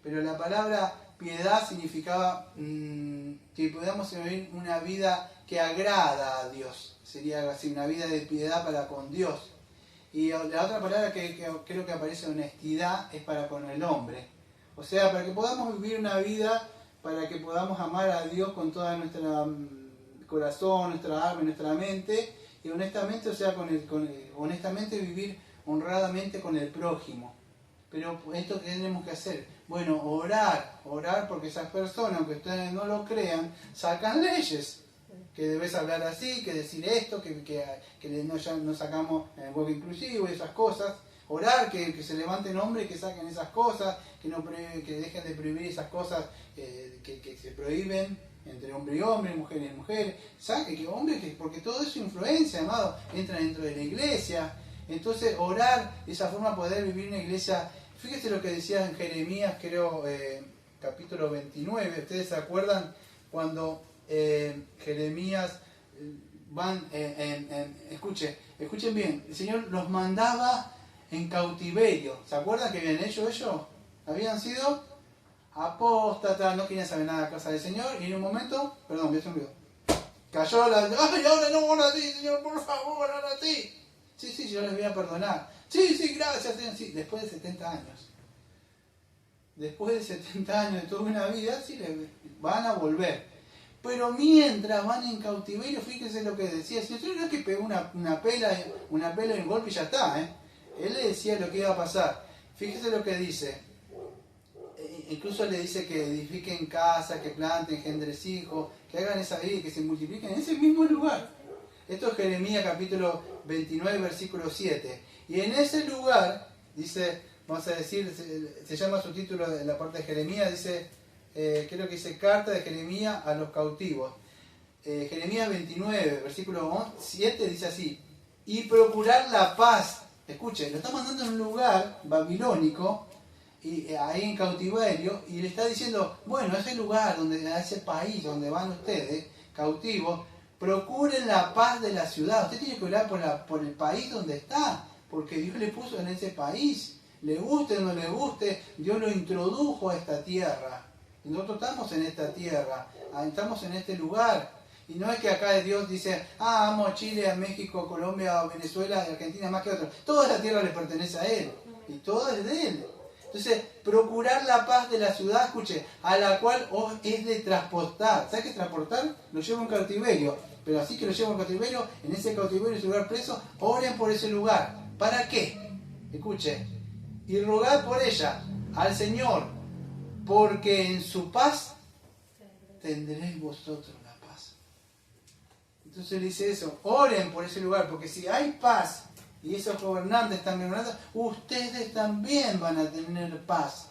Pero la palabra piedad significaba que podamos vivir una vida que agrada a Dios. Sería algo así, una vida de piedad para con Dios. Y la otra palabra que creo que aparece, honestidad, es para con el hombre. O sea, para que podamos vivir una vida, para que podamos amar a Dios con toda nuestra corazón, nuestra alma, nuestra mente, y honestamente, o sea, honestamente vivir honradamente con el prójimo. Pero esto que tenemos que hacer, bueno, orar porque esas personas, aunque ustedes no lo crean, sacan leyes. Que debes hablar así, que decir esto, que no sacamos el huevo inclusivo y esas cosas. Orar, que se levanten hombres y que saquen esas cosas, que dejen de prohibir esas cosas que se prohíben entre hombre y hombre, mujer y mujer. Porque todo eso influencia, amado, entra dentro de la iglesia. Entonces, orar, de esa forma poder vivir una iglesia. Fíjese lo que decía en Jeremías, creo, capítulo 29. ¿Ustedes se acuerdan cuando Jeremías escuchen bien, el Señor los mandaba en cautiverio? ¿Se acuerdan que habían hecho ellos? Habían sido apóstatas, no querían saber nada de la casa del Señor, y en un momento, perdón, voy a hacer un video, cayó la... ¡Ay, ahora no, ahora sí, Señor, por favor, ahora sí! Sí, sí, yo les voy a perdonar. Sí, sí, gracias, Señor. Sí, después de 70 años. Después de 70 años de toda una vida, sí, van a volver. Pero mientras van en cautiverio, fíjense lo que decía. Si no es que pegó una pela y un golpe y ya está, ¿eh? Él le decía lo que iba a pasar. Fíjese lo que dice. Incluso le dice que edifiquen casa, que planten, engendres hijos, que hagan esa vida y que se multipliquen en ese mismo lugar. Esto es Jeremías capítulo 29, versículo 7. Y en ese lugar, dice, vamos a decir, se llama su título en la parte de Jeremías, dice, creo que dice Carta de Jeremías a los cautivos. Jeremías 29, versículo 7 dice así, y procurar la paz. Escuchen, lo está mandando en un lugar babilónico, y ahí en cautiverio, y le está diciendo, bueno, ese lugar, a ese país donde van ustedes, cautivos, procuren la paz de la ciudad. Usted tiene que orar por el país donde está, porque Dios le puso en ese país. Le guste o no le guste, Dios lo introdujo a esta tierra. Y nosotros estamos en esta tierra, estamos en este lugar. Y no es que acá Dios dice, amo a Chile, a México, Colombia, a Venezuela, a Argentina más que a otros. Toda la tierra le pertenece a Él. Y todo es de Él. Entonces, procurar la paz de la ciudad, escuche, a la cual os es de transportar. ¿Sabes qué es transportar? Lo llevo en cautiverio. Pero así que lo llevo en cautiverio, en ese cautiverio, en ese lugar preso, oren por ese lugar. ¿Para qué? Escuche. Y rogad por ella al Señor, porque en su paz tendréis vosotros la paz. Entonces dice eso, oren por ese lugar, porque si hay paz, y esos gobernantes están gobernando, ustedes también van a tener paz.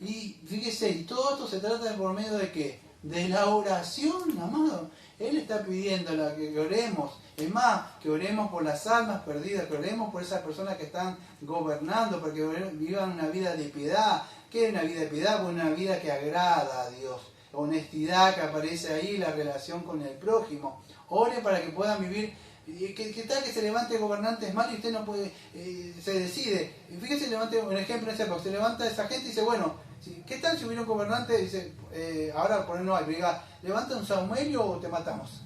Y fíjese, y todo esto se trata por medio de ¿qué? De la oración, amado. Él está pidiendo que oremos. Es más, que oremos por las almas perdidas, que oremos por esas personas que están gobernando, para que vivan una vida de piedad. ¿Qué es una vida de piedad? Pues una vida que agrada a Dios. Honestidad que aparece ahí, la relación con el prójimo. Oren para que puedan vivir. ¿Qué tal que se levante gobernantes mal y usted no puede, se decide? Fíjese, levante un ejemplo en esa época, se levanta esa gente y dice, bueno, ¿qué tal si hubiera un gobernante y dice, ahora por ahí no hay, pero diga, levanta un saumerio o te matamos?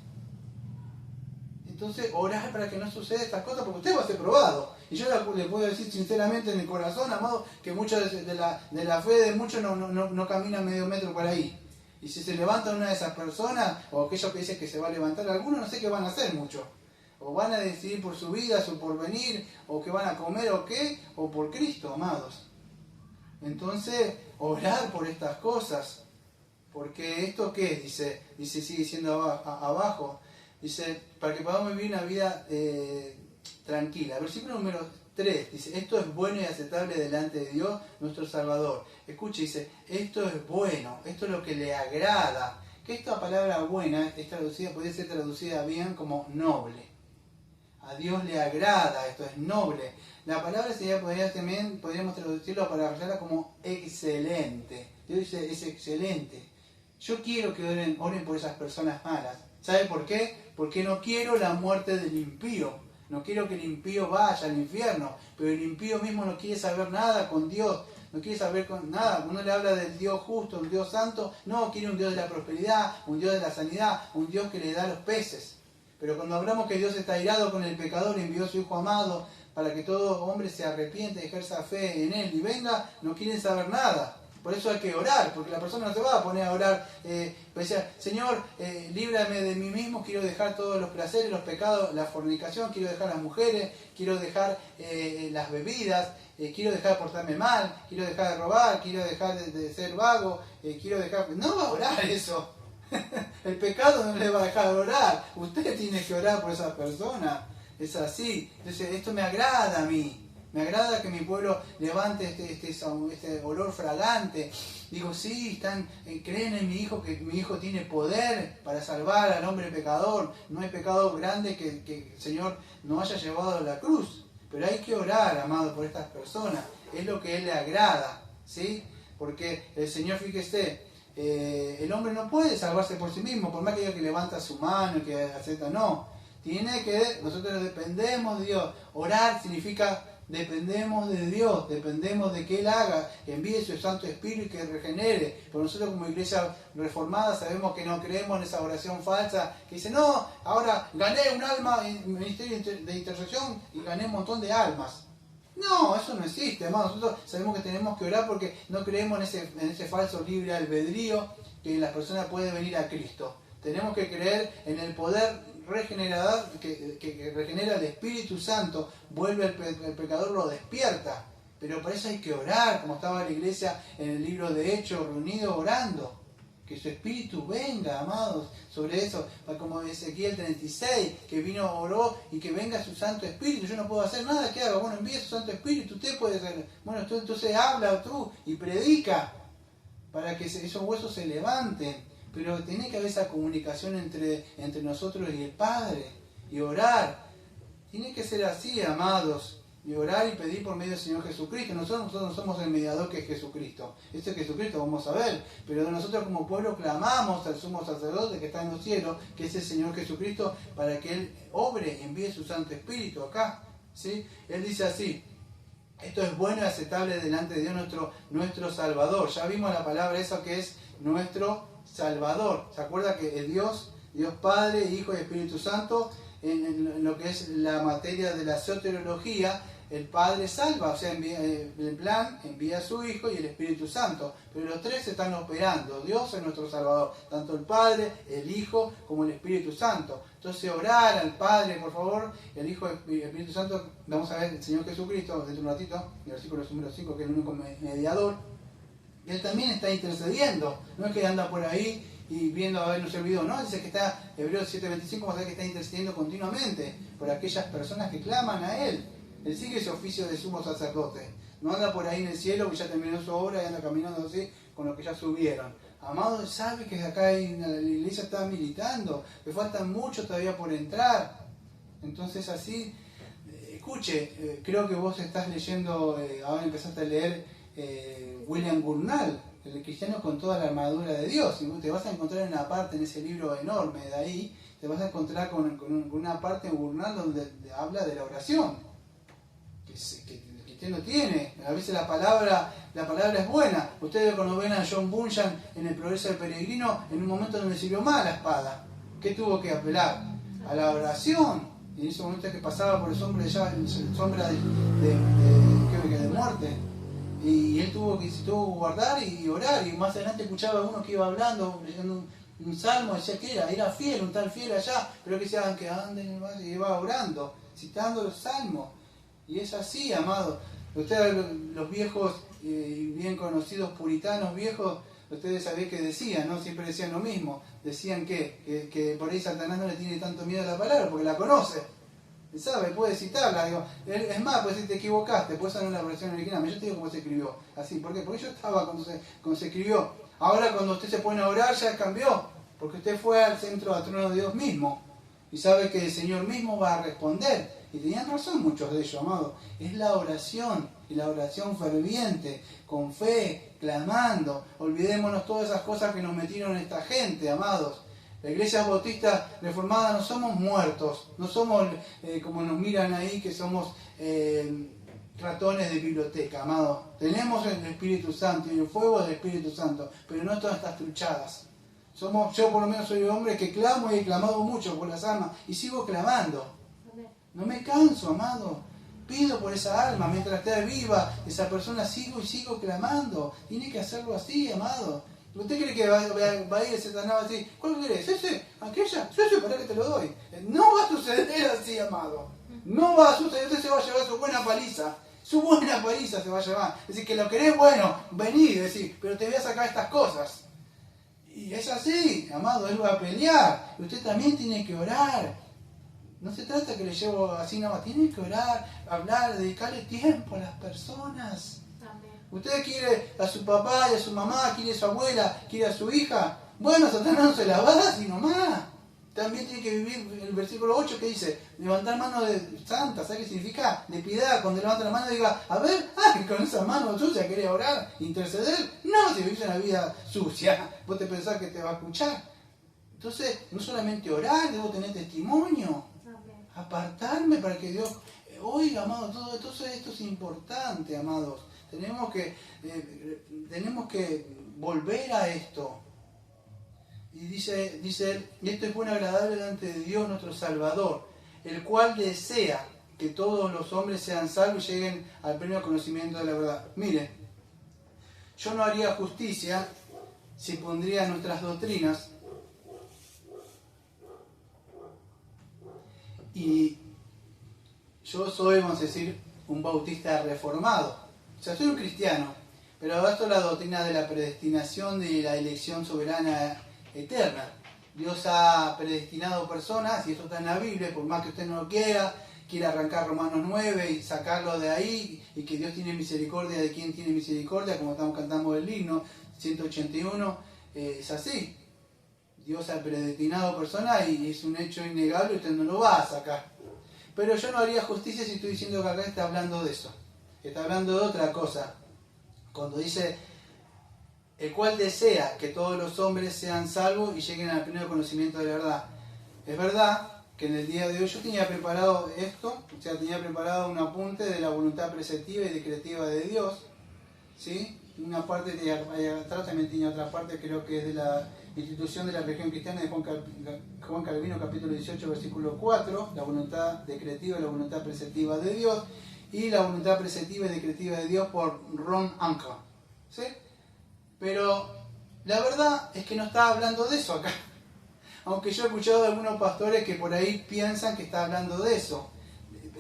Entonces, orar para que no suceda estas cosas, porque usted va a ser probado. Y yo le puedo decir sinceramente en el corazón, amado, que muchos de la fe de muchos no caminan medio metro por ahí. Y si se levanta una de esas personas, o aquellos que dicen que se va a levantar algunos, no sé qué van a hacer mucho. O van a decidir por su vida, su porvenir, o qué van a comer o qué, o por Cristo, amados. Entonces, orar por estas cosas. Porque esto qué es, dice sigue diciendo abajo, dice, para que podamos vivir una vida tranquila. Versículo número 3, dice, esto es bueno y aceptable delante de Dios, nuestro Salvador. Escuche, dice, esto es bueno, esto es lo que le agrada. Que esta palabra buena es traducida, puede ser traducida bien como noble. A Dios le agrada, esto es noble. La palabra podríamos traducirlo para hablarla como excelente. Dios dice, es excelente. Yo quiero que oren por esas personas malas. ¿Sabe por qué? Porque no quiero la muerte del impío. No quiero que el impío vaya al infierno. Pero el impío mismo no quiere saber nada con Dios. No quiere saber con nada. Uno le habla del Dios justo, un Dios santo. No, quiere un Dios de la prosperidad, un Dios de la sanidad, un Dios que le da los peces. Pero cuando hablamos que Dios está airado con el pecador y envió a su Hijo amado para que todo hombre se arrepiente y ejerza fe en Él y venga, no quieren saber nada. Por eso hay que orar, porque la persona no se va a poner a orar, pues decir, Señor, líbrame de mí mismo, quiero dejar todos los placeres, los pecados, la fornicación, quiero dejar las mujeres, quiero dejar las bebidas, quiero dejar de portarme mal, quiero dejar de robar, quiero dejar de ser vago, quiero dejar... No va a orar eso. El pecado no le va a dejar orar. Usted tiene que orar por esa persona. Es así. Entonces, esto me agrada a mí. Me agrada que mi pueblo levante este olor fragante. Digo, sí, creen en mi hijo, que mi hijo tiene poder para salvar al hombre pecador. No hay pecado grande que el Señor no haya llevado a la cruz. Pero hay que orar, amado, por estas personas. Es lo que a Él le agrada, ¿sí? Porque el Señor, fíjese, el hombre no puede salvarse por sí mismo, por más que diga que levanta su mano, que acepta, no. Nosotros dependemos de Dios. Orar significa Dependemos de Dios, dependemos de que Él haga, que envíe su Santo Espíritu y que regenere. Pero nosotros como iglesia reformada sabemos que no creemos en esa oración falsa que dice, no, ahora gané un alma en el ministerio de intercesión y gané un montón de almas. No, eso no existe, hermano. Nosotros sabemos que tenemos que orar porque no creemos en ese falso libre albedrío que las personas pueden venir a Cristo. Tenemos que creer en el poder regenerador que regenera el Espíritu Santo, vuelve el pecador, lo despierta. Pero para eso hay que orar, como estaba la iglesia en el libro de Hechos, reunido orando. Que su Espíritu venga, amados, sobre eso, como Ezequiel 36, que vino, oró, y que venga su Santo Espíritu. Yo no puedo hacer nada, ¿qué hago? Bueno, envíe su Santo Espíritu, usted puede hacer. Bueno, entonces habla tú y predica, para que esos huesos se levanten. Pero tiene que haber esa comunicación entre nosotros y el Padre, y orar. Tiene que ser así, amados. Y orar y pedir por medio del Señor Jesucristo. Nosotros no somos el mediador que es Jesucristo. Este es Jesucristo, vamos a ver. Pero nosotros como pueblo clamamos al sumo sacerdote que está en los cielos, que es el Señor Jesucristo, para que Él obre y envíe su Santo Espíritu acá. ¿Sí? Él dice así: esto es bueno y aceptable delante de Dios nuestro Salvador. Ya vimos la palabra esa que es nuestro Salvador. ¿Se acuerda que el Dios Padre, Hijo y Espíritu Santo, en lo que es la materia de la soteriología, el Padre salva, o sea, el plan envía a su Hijo y el Espíritu Santo, pero los tres están operando. Dios es nuestro Salvador, tanto el Padre, el Hijo, como el Espíritu Santo. Entonces orar al Padre, por favor, el Hijo y el Espíritu Santo. Vamos a ver el Señor Jesucristo dentro de un ratito, el versículo número 5, que es el único mediador. Él también está intercediendo, no es que anda por ahí y viendo a ver no se olvidó, no, dice que está, Hebreos 7:25, vamos a ver que está intercediendo continuamente por aquellas personas que claman a Él. Él sigue ese oficio de sumo sacerdote, no anda por ahí en el cielo que ya terminó su obra y anda caminando así con los que ya subieron. Amado, sabe que acá la iglesia está militando, que faltan mucho todavía por entrar. Entonces así, escuche, creo que vos estás leyendo, ahora empezaste a leer William Gurnall, el cristiano con toda la armadura de Dios, y te vas a encontrar en una parte en ese libro enorme de ahí, te vas a encontrar con una parte en Gurnall donde habla de la oración, que el cristiano tiene. A veces la palabra es buena. Ustedes cuando ven a John Bunyan en El Progreso del Peregrino, en un momento donde sirvió mal la espada, ¿qué tuvo que apelar? A la oración. Y en ese momento que pasaba por el sombra de muerte. Y él tuvo que guardar y orar, y más adelante escuchaba a uno que iba hablando, leyendo un salmo, decía que era fiel, un tal fiel allá, pero que decían que anden en el valle, y iba orando, citando los salmos. Y es así, amado. Ustedes, los viejos y bien conocidos puritanos viejos, ustedes sabían que decían, ¿no? Siempre decían lo mismo, decían que por ahí Satanás no le tiene tanto miedo a la palabra, porque la conoce. ¿Sabe? Puede citarla, digo. Es más, puede decir te equivocaste, puede ser una versión original. Yo te digo cómo se escribió, así. ¿Por qué? Porque yo estaba cuando se escribió. Ahora cuando usted se pone a orar ya cambió, porque usted fue al centro, al trono de Dios mismo, y sabe que el Señor mismo va a responder. Y tenían razón muchos de ellos, amado. Es la oración, y la oración ferviente, con fe, clamando. Olvidémonos todas esas cosas que nos metieron esta gente, amados. La Iglesia Bautista Reformada no somos muertos, no somos como nos miran ahí, que somos ratones de biblioteca, amado. Tenemos el Espíritu Santo y el fuego del Espíritu Santo, pero no todas estas truchadas. Yo por lo menos soy un hombre que clamo y he clamado mucho por las almas y sigo clamando. No me canso, amado. Pido por esa alma, mientras esté viva, esa persona sigo y sigo clamando. Tiene que hacerlo así, amado. ¿Usted cree que va a ir ese Satanás así? ¿Cuál querés? ¿Ese? ¿Aquella? Sí, para que te lo doy. No va a suceder así, amado. No va a suceder. Usted se va a llevar su buena paliza. Su buena paliza se va a llevar. Es decir, que lo querés, bueno, vení, decir, pero te voy a sacar estas cosas. Y es así, amado, él va a pelear. Usted también tiene que orar. No se trata que le llevo así nada más. Tiene que orar, hablar, dedicarle tiempo a las personas. Usted quiere a su papá y a su mamá, quiere a su abuela, quiere a su hija. Bueno, Satanás no se la va a dar así nomás. También tiene que vivir el versículo 8 que dice, levantar manos de santa, ¿sabe qué significa? De piedad, cuando levanta la mano diga, a ver, con esa mano sucia querés orar, interceder. No, si vivís una vida sucia, vos te pensás que te va a escuchar. Entonces, no solamente orar, debo tener testimonio. Apartarme para que Dios Hoy, amados, todo esto es importante, amados. Tenemos que volver a esto. Y dice él, y esto es bueno y agradable delante de Dios nuestro Salvador, el cual desea que todos los hombres sean salvos y lleguen al pleno conocimiento de la verdad. Mire, yo no haría justicia si pondría nuestras doctrinas y yo soy, vamos a decir, un bautista reformado. O sea, soy un cristiano, pero esto es la doctrina de la predestinación de la elección soberana eterna. Dios ha predestinado personas, y esto está en la Biblia, por más que usted no lo quiera arrancar Romanos 9 y sacarlo de ahí, y que Dios tiene misericordia de quien tiene misericordia, como estamos cantando el himno 181, es así. Dios ha predestinado personas y es un hecho innegable y usted no lo va a sacar. Pero yo no haría justicia si estoy diciendo que acá está hablando de eso. Está hablando de otra cosa. Cuando dice, el cual desea que todos los hombres sean salvos y lleguen al pleno conocimiento de la verdad. Es verdad que en el día de hoy yo tenía preparado esto, o sea, tenía preparado un apunte de la voluntad preceptiva y decretiva de Dios, ¿sí? Una parte de atrás también tenía otra parte, creo que es de la institución de la religión cristiana de Juan Calvino, capítulo 18, versículo 4, la voluntad decretiva y la voluntad preceptiva de Dios, y la voluntad preceptiva y decretiva de Dios por Ron Anka, ¿sí? Pero la verdad es que no está hablando de eso acá. Aunque yo he escuchado a algunos pastores que por ahí piensan que está hablando de eso.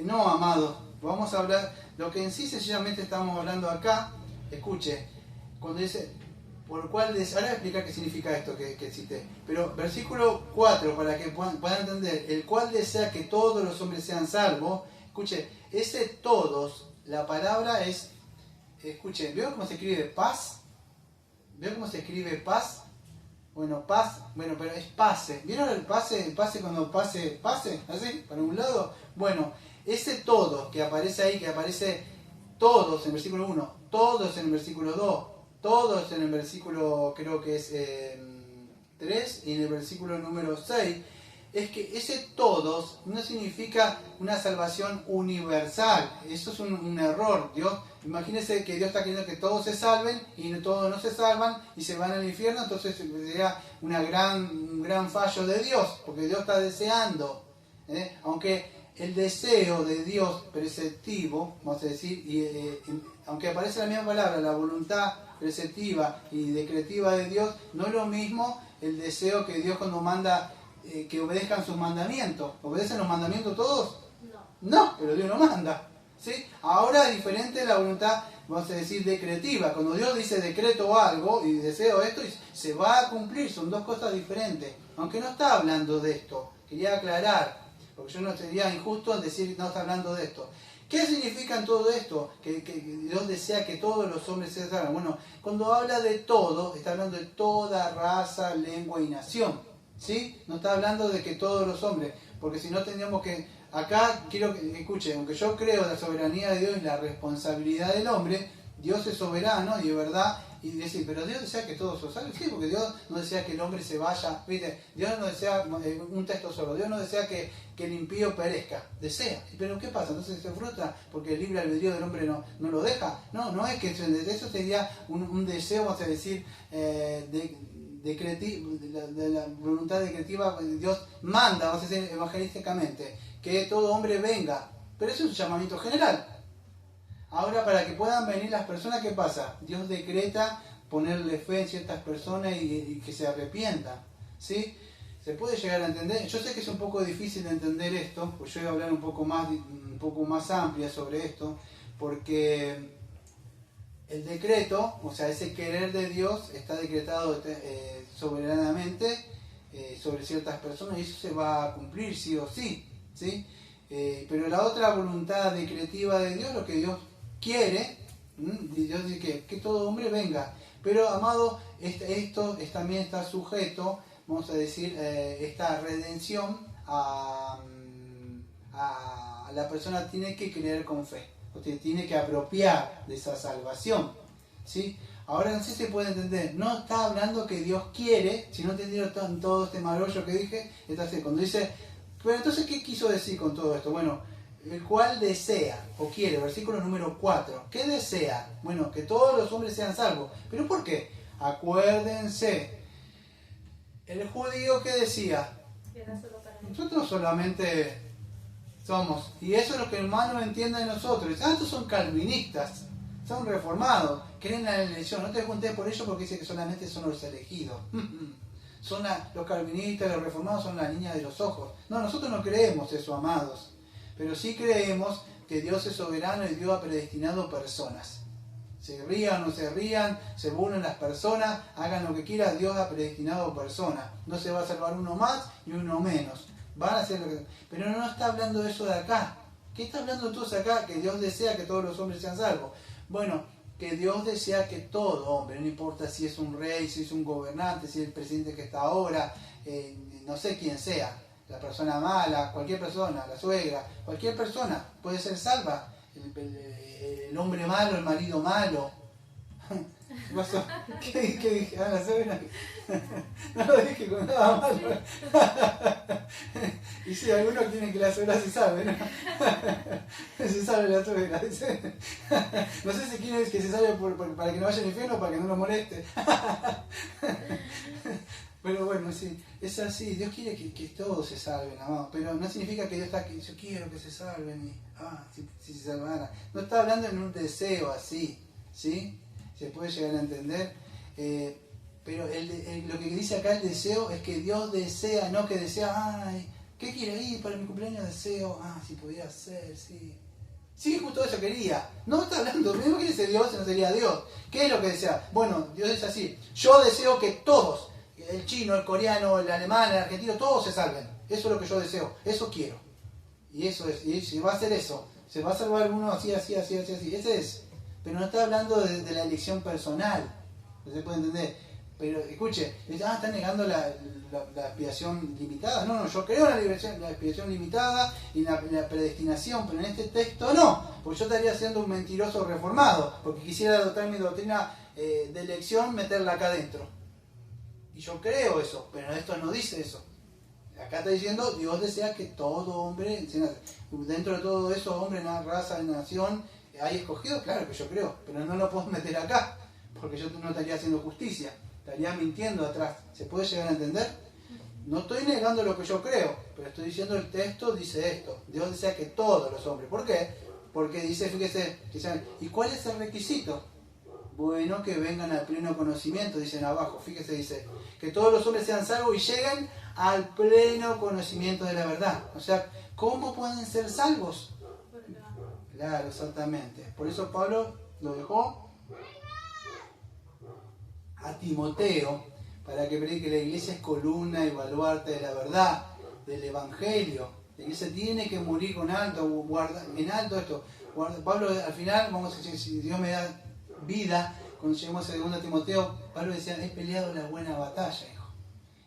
No, amados, vamos a hablar, lo que en sí sencillamente estamos hablando acá, escuche, cuando dice, por el cual, ahora voy a explicar qué significa esto que cité, pero versículo 4, para que puedan entender, el cual desea que todos los hombres sean salvos, escuche, ese todos, la palabra es, escuche, ¿veo cómo se escribe paz? ¿Veo cómo se escribe paz? Bueno, paz, bueno, pero es pase. ¿Vieron el pase? El pase cuando pase, así, para un lado. Bueno, ese todo que aparece ahí, que aparece todos en el versículo 1, todos en el versículo 2, todos en el versículo, creo que es 3, y en el versículo número 6, es que ese todos no significa una salvación universal. Eso es un error. Dios, imagínense que Dios está queriendo que todos se salven y todos no se salvan y se van al infierno, entonces sería un gran fallo de Dios, porque Dios está deseando, aunque el deseo de Dios preceptivo, vamos a decir, aunque aparece la misma palabra, la voluntad preceptiva y decretiva de Dios, no es lo mismo el deseo que Dios cuando manda que obedezcan sus mandamientos. ¿Obedecen los mandamientos todos? No, pero Dios no manda, ¿sí? Ahora es diferente la voluntad, vamos a decir, decretiva. Cuando Dios dice decreto algo y deseo esto, se va a cumplir, son dos cosas diferentes. Aunque no está hablando de esto, quería aclarar, porque yo no sería injusto en decir que no está hablando de esto. ¿Qué significa en todo esto? Que Dios desea que todos los hombres se salven. Bueno, cuando habla de todo, está hablando de toda raza, lengua y nación. ¿Sí? No está hablando de que todos los hombres, porque si no tendríamos que... Acá quiero que escuchen, aunque yo creo en la soberanía de Dios y la responsabilidad del hombre, Dios es soberano y de verdad, y decir, pero Dios desea que todos se salven, sí, porque Dios no desea que el hombre se vaya, ¿viste? Dios no desea, un texto solo, Dios no desea que el impío perezca, desea, pero ¿qué pasa? Entonces se frustra porque el libre albedrío del hombre no lo deja, no es que eso sería un deseo, vamos a decir, de la voluntad decretiva. Dios manda, vamos a decir evangelísticamente, que todo hombre venga, pero eso es un llamamiento general. Ahora, para que puedan venir las personas, ¿qué pasa? Dios decreta ponerle fe en ciertas personas y que se arrepientan, ¿sí? Se puede llegar a entender. Yo sé que es un poco difícil de entender esto, pues yo voy a hablar un poco más amplia sobre esto, porque el decreto, o sea, ese querer de Dios está decretado soberanamente sobre ciertas personas y eso se va a cumplir sí o sí, ¿sí? Pero la otra voluntad decretiva de Dios, lo que Dios quiere, Dios dice que todo hombre venga. Pero, amado, esto también está sujeto, vamos a decir, esta redención a la persona tiene que creer con fe. Usted tiene que apropiar de esa salvación, ¿sí? Ahora no sé si se puede entender, no está hablando que Dios quiere, si no entendieron todo este marollo que dije, cuando dice, pero entonces ¿qué quiso decir con todo esto? Bueno, el cual desea o quiere, versículo número 4. ¿Qué desea? Bueno, que todos los hombres sean salvos. ¿Pero por qué? Acuérdense, el judío que decía, nosotros solamente somos, y eso es lo que el hermano entiende de nosotros. Estos son calvinistas, son reformados, creen en la elección. No te preguntes por ello porque dice que solamente son los elegidos. Los calvinistas, los reformados son la niña de los ojos. No, nosotros no creemos eso, amados. Pero sí creemos que Dios es soberano y Dios ha predestinado personas. Se rían o no se rían, se burlen las personas, hagan lo que quieran, Dios ha predestinado personas. No se va a salvar uno más y uno menos. Van a hacer lo que... Pero no está hablando de eso de acá. ¿Qué está hablando entonces acá? Que Dios desea que todos los hombres sean salvos. Bueno, que Dios desea que todo hombre, no importa si es un rey, si es un gobernante, si es el presidente que está ahora, no sé quién sea, la persona mala, cualquier persona, la suegra, cualquier persona puede ser salva. El hombre malo, el marido malo. ¿Qué pasó? ¿Qué dije? Ah, la suegra. No lo dije con nada malo. Y sí, algunos tienen que la suegra se sabe, ¿no? Se sabe la suegra. No sé si quieren que se sabe para que no vaya al infierno o para que no lo moleste. Pero bueno, sí, es así. Dios quiere que todos se salven, amado. Pero no significa que Dios está aquí, yo quiero que se salven y, si se salvaran. No está hablando en un deseo así, ¿sí? Se puede llegar a entender. Pero lo que dice acá el deseo es que Dios desea, no que desea, ay, ¿qué quiere ir para mi cumpleaños? Deseo, si pudiera ser, sí. Sí, justo eso quería. No está hablando, no quiere ser Dios, no sería Dios. ¿Qué es lo que desea? Bueno, Dios es así. Yo deseo que todos, el chino, el coreano, el alemán, el argentino, todos se salven. Eso es lo que yo deseo, eso quiero. Y eso es, y si va a hacer eso, se va a salvar uno así, ese es. Pero no está hablando de la elección personal, no se puede entender. Pero escuche, está negando la expiación limitada. No, yo creo en la expiación limitada y en la predestinación, pero en este texto no, porque yo estaría siendo un mentiroso reformado, porque quisiera adoptar mi doctrina de elección, meterla acá adentro. Y yo creo eso, pero esto no dice eso. Acá está diciendo, Dios desea que todo hombre, dentro de todo eso, hombre, raza, nación, hay escogido, claro que yo creo, pero no lo puedo meter acá, porque yo no estaría haciendo justicia, estaría mintiendo atrás. ¿Se puede llegar a entender? No estoy negando lo que yo creo, pero estoy diciendo el texto dice esto. Dios desea que todos los hombres. ¿Por qué? Porque dice, fíjese, ¿y cuál es el requisito? Bueno, que vengan al pleno conocimiento, dicen abajo, fíjese, dice, que todos los hombres sean salvos y lleguen al pleno conocimiento de la verdad. O sea, ¿cómo pueden ser salvos? Claro, exactamente. Por eso Pablo lo dejó a Timoteo, para que predique que la iglesia es columna y baluarte de la verdad, del evangelio. La iglesia tiene que morir con alto, en alto esto. Pablo, al final, vamos a decir, si Dios me da vida, cuando lleguemos a 2 Timoteo, Pablo decía, he peleado la buena batalla, hijo.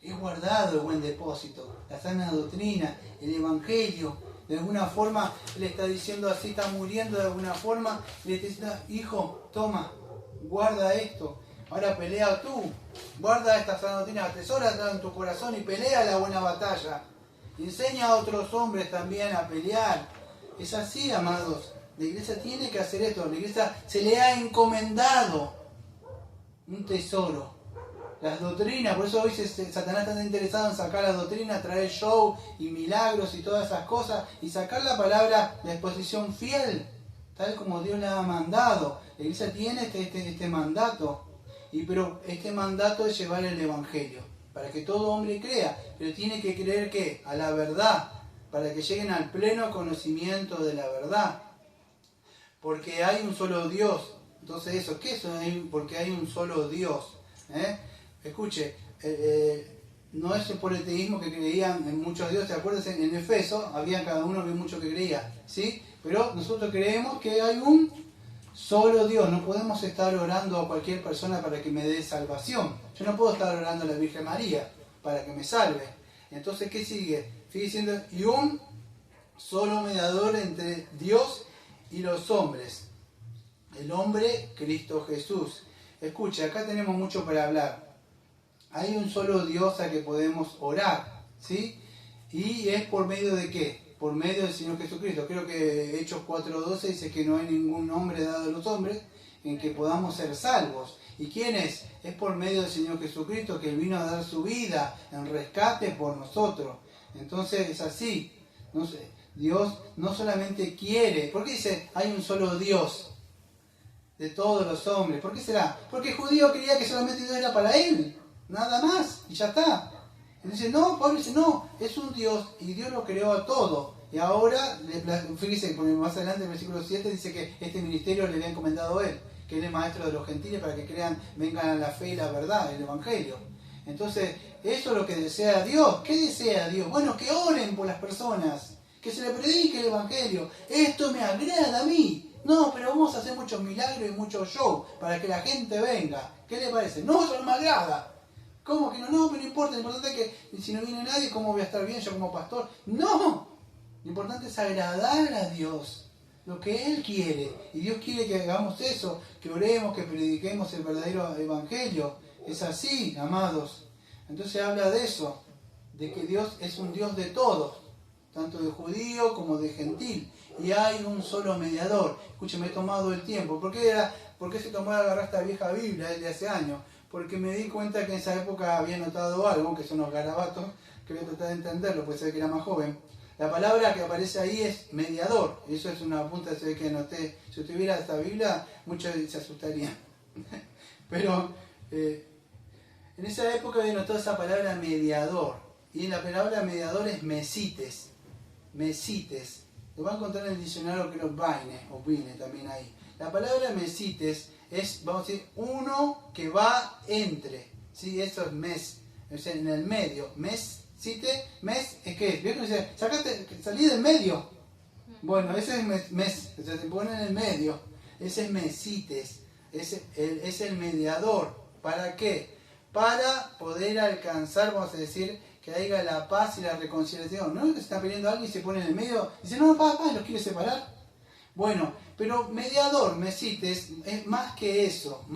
He guardado el buen depósito, la sana doctrina, el evangelio. De alguna forma le está diciendo así, está muriendo de alguna forma, y le está diciendo, hijo, toma, guarda esto. Ahora pelea tú, guarda esta sana doctrina, atesórala en tu corazón y pelea la buena batalla. Enseña a otros hombres también a pelear. Es así, amados. La iglesia tiene que hacer esto. La iglesia se le ha encomendado un tesoro. Las doctrinas, por eso hoy Satanás está interesado en sacar las doctrinas, traer show y milagros y todas esas cosas, y sacar la palabra de exposición fiel, tal como Dios la ha mandado. La iglesia tiene este mandato, pero este mandato es llevar el evangelio, para que todo hombre crea, pero tiene que creer que a la verdad, para que lleguen al pleno conocimiento de la verdad. Porque hay un solo Dios. Entonces eso, ¿qué es eso? Porque hay un solo Dios. Escuche, no es el politeísmo que creían en muchos dioses. Acuérdense, en Efeso había cada uno que mucho que creía, ¿sí? Pero nosotros creemos que hay un solo Dios. No podemos estar orando a cualquier persona para que me dé salvación. Yo no puedo estar orando a la Virgen María para que me salve. Entonces, ¿qué sigue? Sigue diciendo, y un solo mediador entre Dios y los hombres. El hombre, Cristo Jesús. Escucha, acá tenemos mucho para hablar. Hay un solo Dios a que podemos orar, ¿sí? ¿Y es por medio de qué? por medio del Señor Jesucristo. Creo que Hechos 4:12 dice que no hay ningún nombre dado a los hombres en que podamos ser salvos. ¿Y quién es? Es por medio del Señor Jesucristo, que Él vino a dar su vida en rescate por nosotros. Entonces es así. No sé, Dios no solamente quiere, ¿por qué dice hay un solo Dios de todos los hombres? ¿Por qué será? Porque el judío creía que solamente Dios era para él, nada más, y ya está. Entonces no, Pablo dice, no, es un Dios y Dios lo creó a todo. Y ahora, fíjense, porque más adelante en el versículo 7 dice que este ministerio le había encomendado a él, que él es maestro de los gentiles para que crean, vengan a la fe y la verdad, el evangelio. Entonces, eso es lo que desea Dios. ¿Qué desea Dios? Bueno, que oren por las personas, que se le predique el evangelio. Esto me agrada a mí. No, pero vamos a hacer muchos milagros y mucho show para que la gente venga. ¿Qué le parece? No, eso no me agrada. ¿Cómo que no? No, pero no importa. Lo importante es que si no viene nadie, ¿cómo voy a estar bien yo como pastor? No. Lo importante es agradar a Dios. Lo que Él quiere. Y Dios quiere que hagamos eso, que oremos, que prediquemos el verdadero evangelio. Es así, amados. Entonces habla de eso, de que Dios es un Dios de todos, tanto de judío como de gentil. Y hay un solo mediador. Escúcheme, he tomado el tiempo. ¿Por qué se tomó a agarrar esta vieja Biblia de hace años? Porque me di cuenta que en esa época había notado algo, que son los garabatos, que voy a tratar de entenderlo, puede ser que era más joven. La palabra que aparece ahí es mediador. Eso es una punta que anoté. Si tuviera esta Biblia, muchos se asustarían. Pero en esa época había notado esa palabra mediador. Y la palabra mediador es mesites. Mesites. Lo va a encontrar en el diccionario, creo, Vine también ahí. La palabra mesites es, vamos a decir, uno que va entre. ¿Sí? Eso es mes. O sea, en el medio. Mesite, mes es que, ¿ves? Dice, salí del medio. Bueno, ese es mes. O sea, se pone en el medio. Ese es mesites. Es el mediador. ¿Para qué? Para poder alcanzar, vamos a decir, que haya la paz y la reconciliación. ¿No? Que se está peleando algo y se pone en el medio. Dice, no, papá, ¿los quiere separar? Bueno, pero mediador, mesites, es más que eso.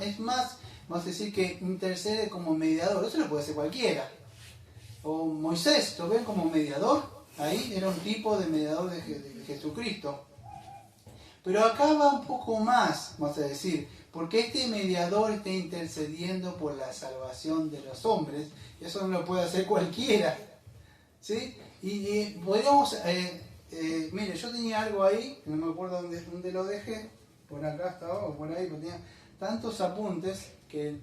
Es más, vamos a decir, que intercede como mediador. Eso lo puede hacer cualquiera. O Moisés, ¿lo ven como mediador? Ahí era un tipo de mediador de Jesucristo. Pero acá va un poco más, vamos a decir, porque este mediador está intercediendo por la salvación de los hombres. Eso no lo puede hacer cualquiera. ¿Sí? Y podríamos, mire, yo tenía algo ahí, no me acuerdo dónde lo dejé, por acá estaba, o por ahí, pero tenía tantos apuntes que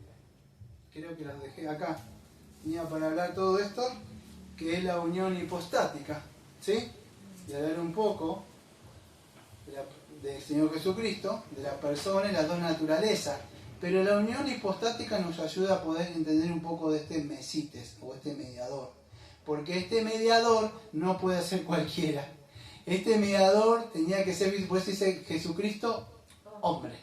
creo que los dejé acá. Tenía para hablar todo esto, que es la unión hipostática, ¿sí? Y hablar un poco del Señor Jesucristo, de la persona y las dos naturalezas. Pero la unión hipostática nos ayuda a poder entender un poco de este mesites, o este mediador. Porque este mediador no puede ser cualquiera. Este mediador tenía que ser, por eso dice Jesucristo, hombre.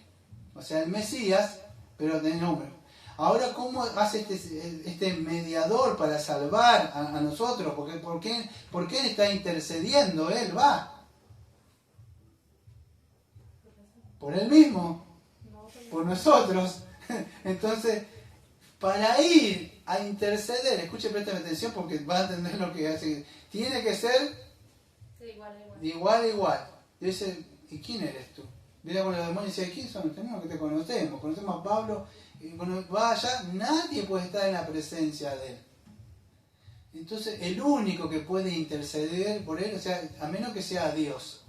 O sea, el Mesías, pero de nombre. Ahora, ¿cómo hace este mediador para salvar a nosotros? ¿Por qué él está intercediendo? Él va. Por él mismo. Por nosotros. Entonces, para ir a interceder, escuche, préstame atención porque va a entender lo que hace. Tiene que ser de igual a igual. Dice, ¿y quién eres tú? Viene con los demonios y dice, ¿quién son? Tenemos que te conocemos. Conocemos a Pablo. Y cuando va allá, nadie puede estar en la presencia de él. Entonces, el único que puede interceder por él, o sea, a menos que sea Dios.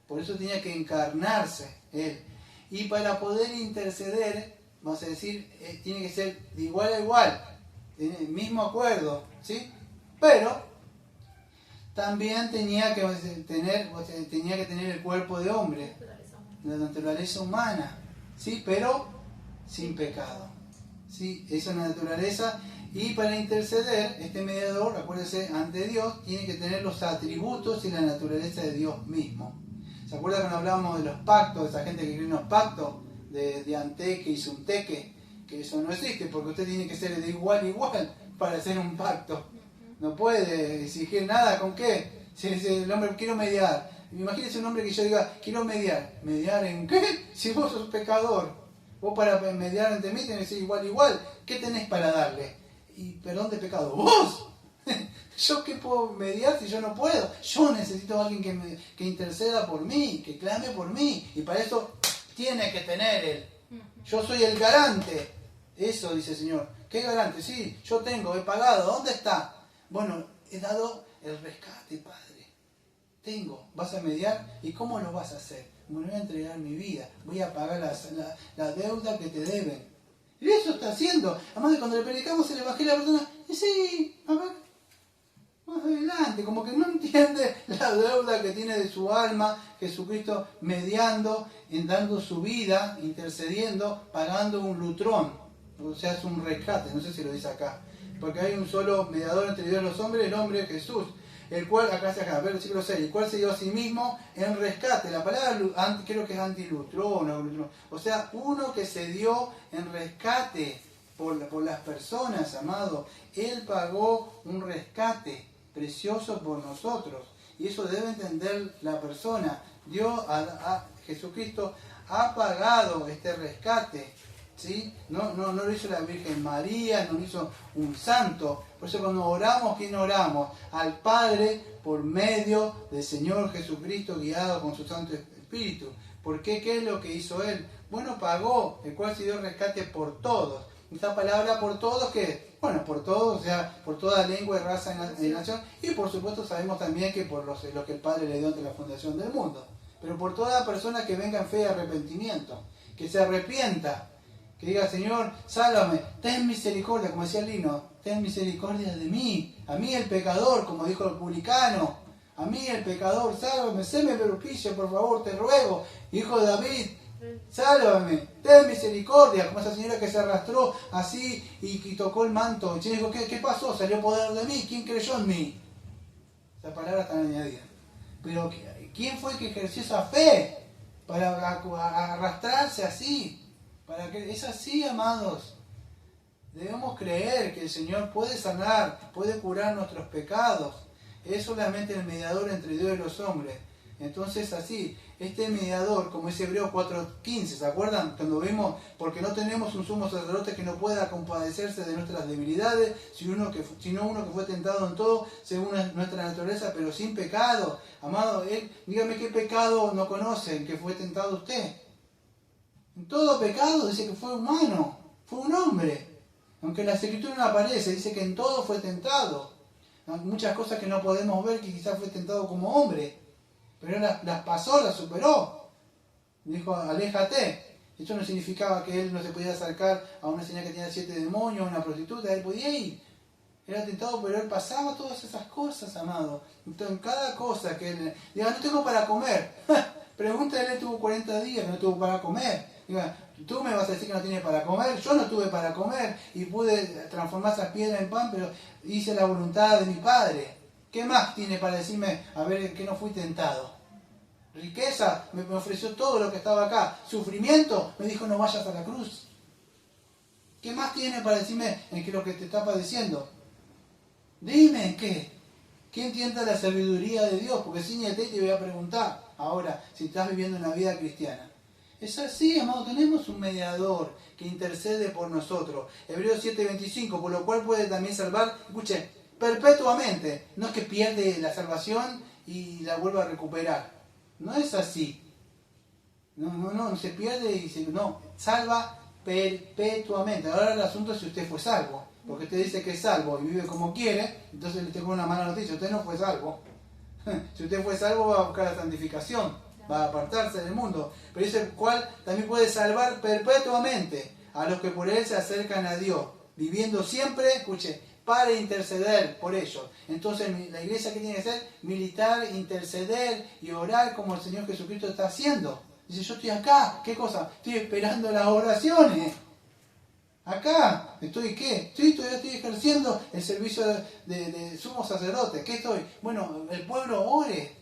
Por eso tenía que encarnarse él. Y para poder interceder, vamos a decir, tiene que ser de igual a igual. Tiene el mismo acuerdo, ¿sí? Pero también tenía que tener el cuerpo de hombre, la naturaleza humana, ¿sí? Pero sin pecado, ¿sí? Esa es la naturaleza. Y para interceder, este mediador, acuérdense, ante Dios, tiene que tener los atributos y la naturaleza de Dios mismo. ¿Se acuerdan cuando hablábamos de los pactos, de esa gente que cree en los pactos, de Anteque y Sunteque? Que eso no existe, porque usted tiene que ser de igual a igual para hacer un pacto. No puede exigir nada, ¿con qué? Si el hombre, quiero mediar. Imagínese un hombre que yo diga, quiero mediar. ¿Mediar en qué? Si vos sos pecador. Vos para mediar ante mí tenés que ser igual a igual. ¿Qué tenés para darle? Y perdón de pecado. ¡Vos! ¿Yo qué puedo mediar si yo no puedo? Yo necesito a alguien que interceda por mí, que clame por mí. Y para eso tiene que tener Él. Yo soy el garante. Eso dice el Señor. ¿Qué garante? Sí, yo tengo, he pagado. ¿Dónde está? Bueno, he dado el rescate, Padre. Tengo. ¿Vas a mediar? ¿Y cómo lo vas a hacer? Me voy a entregar mi vida. Voy a pagar la deuda que te deben. Y eso está haciendo. Además, cuando le predicamos el Evangelio a la persona, sí, a ver, más adelante, como que no entiende la deuda que tiene de su alma, Jesucristo mediando, dando su vida, intercediendo, pagando un lutrón, o sea, es un rescate, no sé si lo dice acá, porque hay un solo mediador entre Dios y los hombres, el hombre Jesús, el cual, acá se acaba, versículo 6, el cual se dio a sí mismo en rescate, la palabra creo que es antilutrón, o sea, uno que se dio en rescate por las personas, amado, Él pagó un rescate precioso por nosotros. Y eso debe entender la persona. Dios, Jesucristo, ha pagado este rescate. ¿Sí? No lo hizo la Virgen María, no lo hizo un santo. Por eso cuando oramos, ¿quién oramos? Al Padre por medio del Señor Jesucristo, guiado con su Santo Espíritu. ¿Por qué? ¿Qué es lo que hizo Él? Bueno, pagó, el cual se dio rescate por todos. Esta palabra por todos, que bueno, por todos, o sea, por toda lengua y raza y nación, y por supuesto sabemos también que por lo que el Padre le dio ante la fundación del mundo, pero por toda persona que venga en fe y arrepentimiento, que se arrepienta, que diga, Señor, sálvame, ten misericordia, como decía Lino, ten misericordia de mí, a mí el pecador, como dijo el publicano, a mí el pecador, sálvame, séme propicio, por favor, te ruego, hijo de David, sálvame, ten misericordia, como esa señora que se arrastró así y tocó el manto. Y dijo, ¿qué pasó? ¿Salió poder de mí? ¿Quién creyó en mí? Esa palabra está añadida. Pero ¿quién fue que ejerció esa fe para arrastrarse así? Es así, amados. Debemos creer que el Señor puede sanar, puede curar nuestros pecados. Es solamente el mediador entre Dios y los hombres. Entonces así, este mediador, como es Hebreos 4:15, ¿se acuerdan? Cuando vimos, porque no tenemos un sumo sacerdote que no pueda compadecerse de nuestras debilidades, sino uno que fue tentado en todo, según nuestra naturaleza, pero sin pecado. Amado, dígame qué pecado no conocen que fue tentado usted. En todo pecado dice que fue humano, fue un hombre. Aunque en la Escritura no aparece, dice que en todo fue tentado. Hay muchas cosas que no podemos ver que quizás fue tentado como hombre. Pero las pasó, las superó. Dijo, aléjate. Esto no significaba que él no se podía acercar a una señora que tenía 7 demonios, a una prostituta, él podía ir. Era tentado, pero él pasaba todas esas cosas, amado. Entonces, en cada cosa que él... Diga, no tengo para comer. Pregúntale, él tuvo 40 días que no tuvo para comer. Diga, tú me vas a decir que no tienes para comer. Yo no tuve para comer y pude transformar esas piedras en pan, pero hice la voluntad de mi Padre. ¿Qué más tiene para decirme, a ver, en qué no fui tentado? Riqueza, me ofreció todo lo que estaba acá. Sufrimiento, me dijo, no vayas a la cruz. ¿Qué más tiene para decirme en qué lo que te está padeciendo? Dime, ¿en qué? ¿Quién tiene la sabiduría de Dios? Porque ciñete y te voy a preguntar ahora si estás viviendo una vida cristiana. Es así, amado, tenemos un mediador que intercede por nosotros. Hebreos 7:25, por lo cual puede también salvar, escuche, perpetuamente. No es que pierde la salvación y la vuelva a recuperar. No es así. No se pierde y no, salva perpetuamente. Ahora el asunto es si usted fue salvo. Porque usted dice que es salvo y vive como quiere, entonces le tengo una mala noticia, usted no fue salvo. Si usted fue salvo va a buscar la santificación, va a apartarse del mundo. Pero dice el cual también puede salvar perpetuamente a los que por él se acercan a Dios, viviendo siempre, escuche, para interceder por ellos. Entonces la iglesia, ¿qué tiene que hacer? Militar, interceder y orar como el Señor Jesucristo está haciendo. Dice, yo estoy acá, ¿qué cosa? Estoy esperando las oraciones. Acá, ¿qué? Todavía estoy ejerciendo el servicio de sumo sacerdote. ¿Qué estoy? Bueno, el pueblo ore,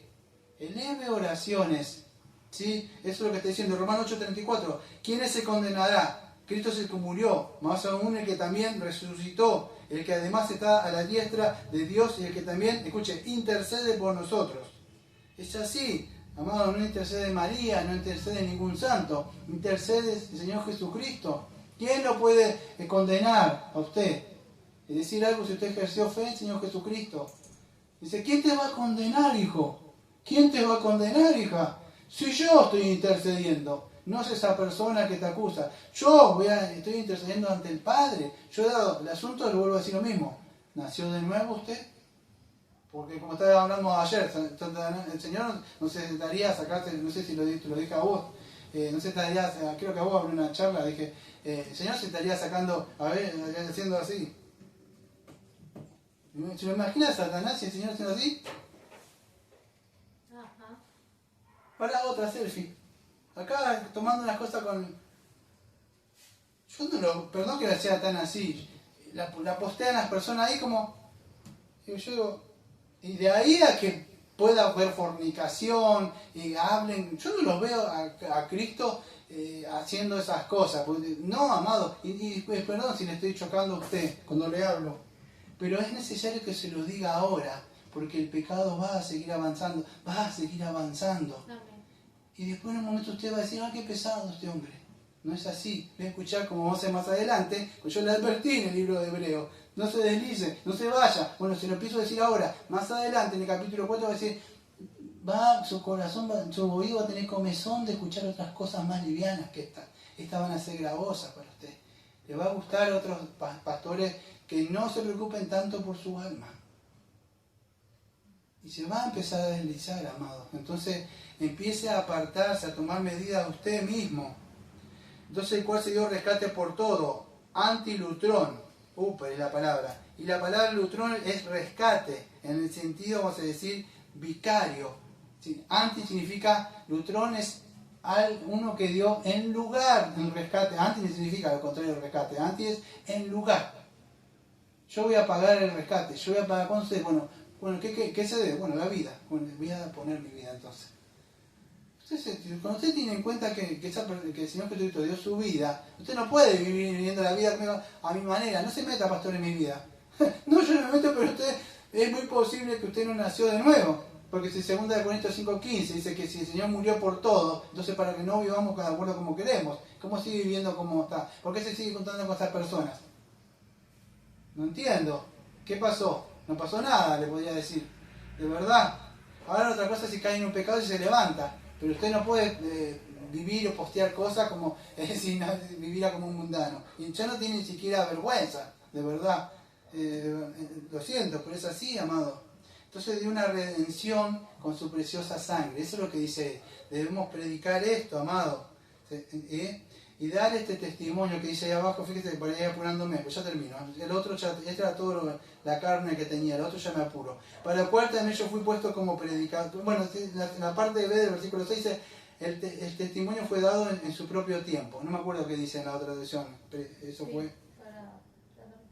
eleve oraciones. ¿Sí? Eso es lo que está diciendo Romanos 8:34. ¿Quién se condenará? Cristo es el que murió, más aún el que también resucitó, el que además está a la diestra de Dios y el que también, escuche, intercede por nosotros. Es así, amado, no intercede María, no intercede ningún santo, intercede el Señor Jesucristo. ¿Quién lo puede condenar a usted? Es decir algo si usted ejerció fe en el Señor Jesucristo. Dice, ¿quién te va a condenar, hijo? ¿Quién te va a condenar, hija? Si yo estoy intercediendo, no es esa persona que te acusa. Estoy intercediendo ante el Padre. Yo he dado el asunto, le vuelvo a decir lo mismo. ¿Nació de nuevo usted? Porque como estaba hablando ayer, el Señor no se sentaría a sacarte, no sé si lo dije a vos, no se estaría, creo que a vos hablé una charla, dije, el Señor se estaría sacando, a ver, haciendo así. ¿Se me imagina a Satanás y el Señor haciendo así? Ajá. Para otra selfie. Acá tomando las cosas con... Yo no lo... Perdón que la sea tan así. La postean las personas ahí como... Yo digo... Y de ahí a que pueda haber fornicación y hablen... Yo no los veo a Cristo haciendo esas cosas. No, amado. Y perdón si le estoy chocando a usted cuando le hablo. Pero es necesario que se lo diga ahora. Porque el pecado va a seguir avanzando. Va a seguir avanzando. Amén. Y después en un momento usted va a decir, qué pesado este hombre. No es así. Voy a escuchar como vamos a hacer más adelante, pues yo le advertí en el libro de Hebreo. No se deslice, no se vaya. Bueno, se lo empiezo a decir ahora. Más adelante, en el capítulo 4, va a decir, su corazón, su oído va a tener comezón de escuchar otras cosas más livianas que estas. Estas van a ser gravosas para usted. Le va a gustar a otros pastores que no se preocupen tanto por su alma. Y se va a empezar a deslizar, amado. Entonces empiece a apartarse, a tomar medidas usted mismo. Entonces el cual se dio rescate por todo. Antilutrón. Es la palabra. Y la palabra lutrón es rescate. En el sentido, vamos a decir, vicario. ¿Sí? Anti significa, lutrón es uno que dio en lugar del rescate. Anti no significa lo contrario del rescate. Anti es en lugar. Yo voy a pagar el rescate. Yo voy a pagar, ¿cuánto se? Bueno, ¿qué se debe? Bueno, la vida. Bueno, voy a poner mi vida entonces. Entonces, cuando usted tiene en cuenta que el Señor Jesucristo dio su vida, usted no puede vivir viviendo la vida a mi manera. No se meta, pastor, en mi vida. No, yo no me meto, pero usted es muy posible que usted no nació de nuevo. Porque si 2 Corintios 5:15 dice que si el Señor murió por todo, entonces para que no vivamos cada acuerdo como queremos. ¿Cómo sigue viviendo como está? ¿Por qué se sigue contando con estas personas? No entiendo. ¿Qué pasó? No pasó nada, le podría decir. De verdad. Ahora otra cosa es si cae en un pecado y se levanta. Pero usted no puede vivir o postear cosas como si viviera como un mundano. Y ya no tiene ni siquiera vergüenza, de verdad. Lo siento, pero es así, amado. Entonces de una redención con su preciosa sangre. Eso es lo que dice. Debemos predicar esto, amado. Y dar este testimonio que dice ahí abajo, fíjate, por ahí apurándome, pues ya termino. El otro ya, esta era toda la carne que tenía, el otro ya me apuro. Para el cual también yo fui puesto como predicador. Bueno, la parte B del versículo 6 dice, el testimonio fue dado en su propio tiempo. No me acuerdo qué dice en la otra traducción. Eso sí, fue...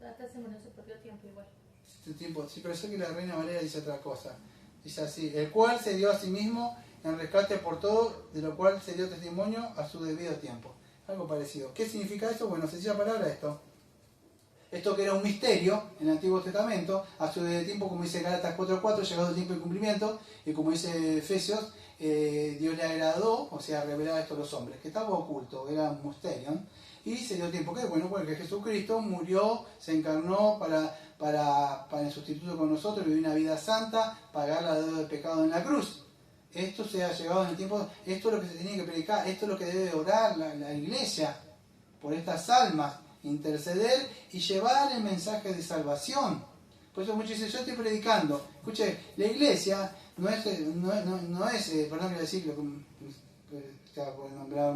Hasta se murió en su propio tiempo igual. Sí, pero sé que la Reina Valera dice otra cosa. Dice así, el cual se dio a sí mismo en rescate por todo, de lo cual se dio testimonio a su debido tiempo. Algo parecido. ¿Qué significa eso? Bueno, sencilla palabra esto. Esto que era un misterio en el Antiguo Testamento, a su debido tiempo, como dice Gálatas 4:4, llegado el tiempo de cumplimiento, y como dice Efesios, Dios le agradó, o sea, revelar esto a los hombres, que estaba oculto, era un misterio, ¿no? Y se dio tiempo, que bueno, porque Jesucristo murió, se encarnó para en sustituto con nosotros, vivir una vida santa, pagar la deuda del pecado en la cruz. Esto se ha llegado en el tiempo, esto es lo que se tiene que predicar, esto es lo que debe orar la iglesia por estas almas, interceder y llevar el mensaje de salvación. Por eso muchos dicen, yo estoy predicando. Escuche, la iglesia no es perdón que decirlo, estaba por nombrar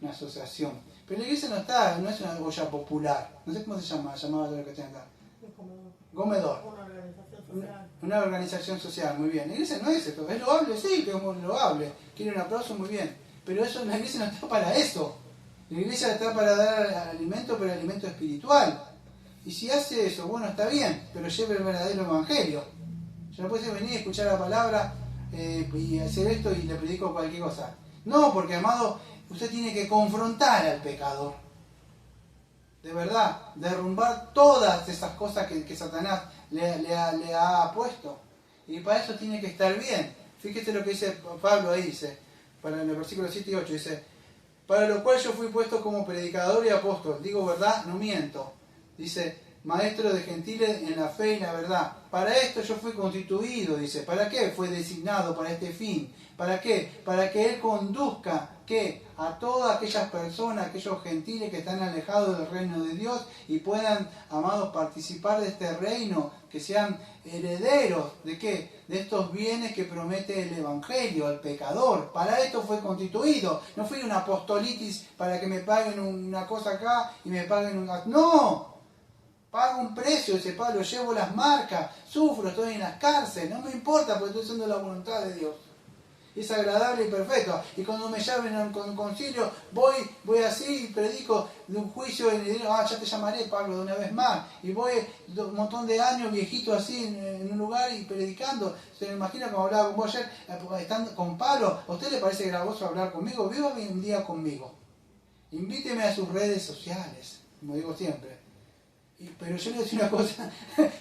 una asociación, pero la iglesia no es una olla popular, no sé cómo se llamaba lo que tiene acá. Gomedor. Una organización social, muy bien. La iglesia no es esto, es loable, sí, que es loable. Quiere un aplauso, muy bien. Pero eso, la iglesia no está para eso. La iglesia está para dar alimento, pero alimento espiritual. Y si hace eso, bueno, está bien, pero lleve el verdadero evangelio. Yo no puedo venir a escuchar la palabra y hacer esto y le predico cualquier cosa. No, porque, amado, usted tiene que confrontar al pecador. De verdad, derrumbar todas esas cosas que Satanás le ha puesto. Y para eso tiene que estar bien. Fíjese lo que dice Pablo ahí, dice, para el versículo 7 y 8, dice, para lo cual yo fui puesto como predicador y apóstol. Digo verdad, no miento. Dice, maestro de gentiles en la fe y la verdad. Para esto yo fui constituido, dice. ¿Para qué fue designado para este fin? ¿Para qué? Para que Él conduzca ¿qué? A todas aquellas personas, aquellos gentiles que están alejados del reino de Dios y puedan, amados, participar de este reino, que sean herederos de ¿qué? De estos bienes que promete el Evangelio, al pecador. Para esto fue constituido. No fui una apostolitis para que me paguen una cosa acá y me paguen una... ¡No! Pago un precio, ese Pablo, llevo las marcas, sufro, estoy en las cárceles, no me importa porque estoy haciendo la voluntad de Dios. Es agradable y perfecto. Y cuando me llamen con un concilio, voy así y predico de un juicio y le digo, ya te llamaré, Pablo, de una vez más. Y voy un montón de años viejito así en un lugar y predicando. Se me imagina como hablaba con vos ayer, estando con Pablo. ¿A usted le parece gravoso hablar conmigo? Viva un día conmigo. Invíteme a sus redes sociales, como digo siempre. Pero yo le decía una cosa,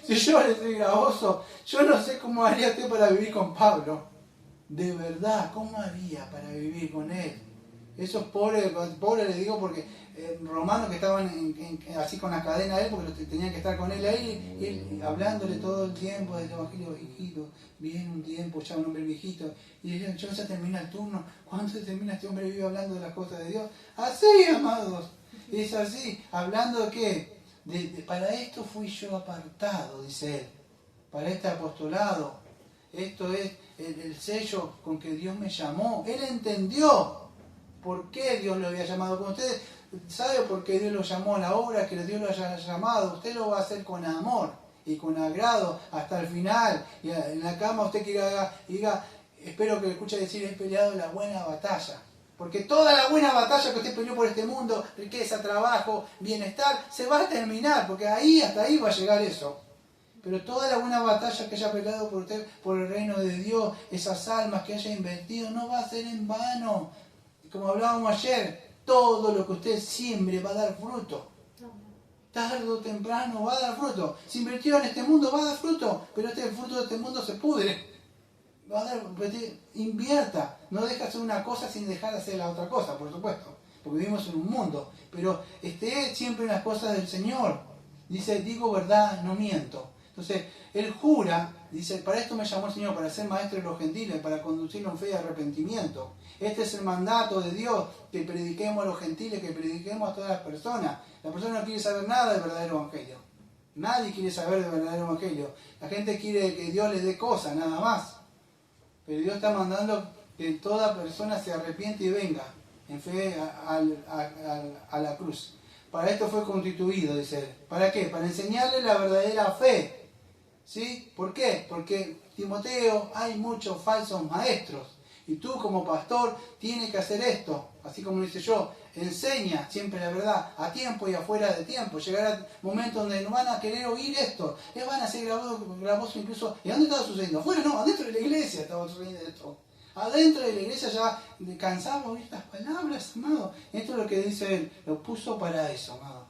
si yo le soy gravoso, yo no sé cómo haría usted para vivir con Pablo. De verdad, ¿cómo haría para vivir con él? Esos pobres les digo porque romanos que estaban así con la cadena de él, porque tenían que estar con él ahí, y él hablándole todo el tiempo del Evangelio, hijito, viene un tiempo, ya un hombre viejito, y decían, yo ya termina el turno, ¿cuándo se termina este hombre vive hablando de las cosas de Dios? Así, amados, es así, hablando de qué, para esto fui yo apartado, dice él, para este apostolado. Esto es el sello con que Dios me llamó. Él entendió por qué Dios lo había llamado. Cuando usted sabe por qué Dios lo llamó a la obra, que Dios lo haya llamado, usted lo va a hacer con amor y con agrado hasta el final. Y en la cama usted que diga, espero que le escuche decir, he peleado la buena batalla. Porque toda la buena batalla que usted peleó por este mundo, riqueza, trabajo, bienestar, se va a terminar. Porque hasta ahí va a llegar eso. Pero toda la buena batalla que haya peleado por usted, por el reino de Dios, esas almas que haya invertido, no va a ser en vano. Como hablábamos ayer, todo lo que usted siembre va a dar fruto. Tarde o temprano va a dar fruto. Si invirtió en este mundo, va a dar fruto. Pero el fruto de este mundo se pudre. Va a dar, invierta. No deja hacer una cosa sin dejar de hacer la otra cosa, por supuesto. Porque vivimos en un mundo. Pero esté siempre en las cosas del Señor. Dice, digo verdad, no miento. Entonces, él jura, dice, para esto me llamó el Señor, para ser maestro de los gentiles, para conducirlo en fe y arrepentimiento. Este es el mandato de Dios, que prediquemos a los gentiles, que prediquemos a todas las personas. La persona no quiere saber nada del verdadero evangelio. Nadie quiere saber del verdadero evangelio. La gente quiere que Dios les dé cosas, nada más. Pero Dios está mandando que toda persona se arrepiente y venga en fe a la cruz. Para esto fue constituido, dice él. ¿Para qué? Para enseñarle la verdadera fe. ¿Sí? ¿Por qué? Porque, Timoteo, hay muchos falsos maestros. Y tú como pastor tienes que hacer esto. Así como lo hice yo. Enseña siempre la verdad, a tiempo y afuera de tiempo. Llegará momentos donde no van a querer oír esto. Les van a ser gravosos incluso. ¿Y dónde estaba sucediendo? Afuera no, adentro de la iglesia estaba sucediendo esto. Adentro de la iglesia ya cansaba oír estas palabras, amado. Esto es lo que dice él. Lo puso para eso, amado.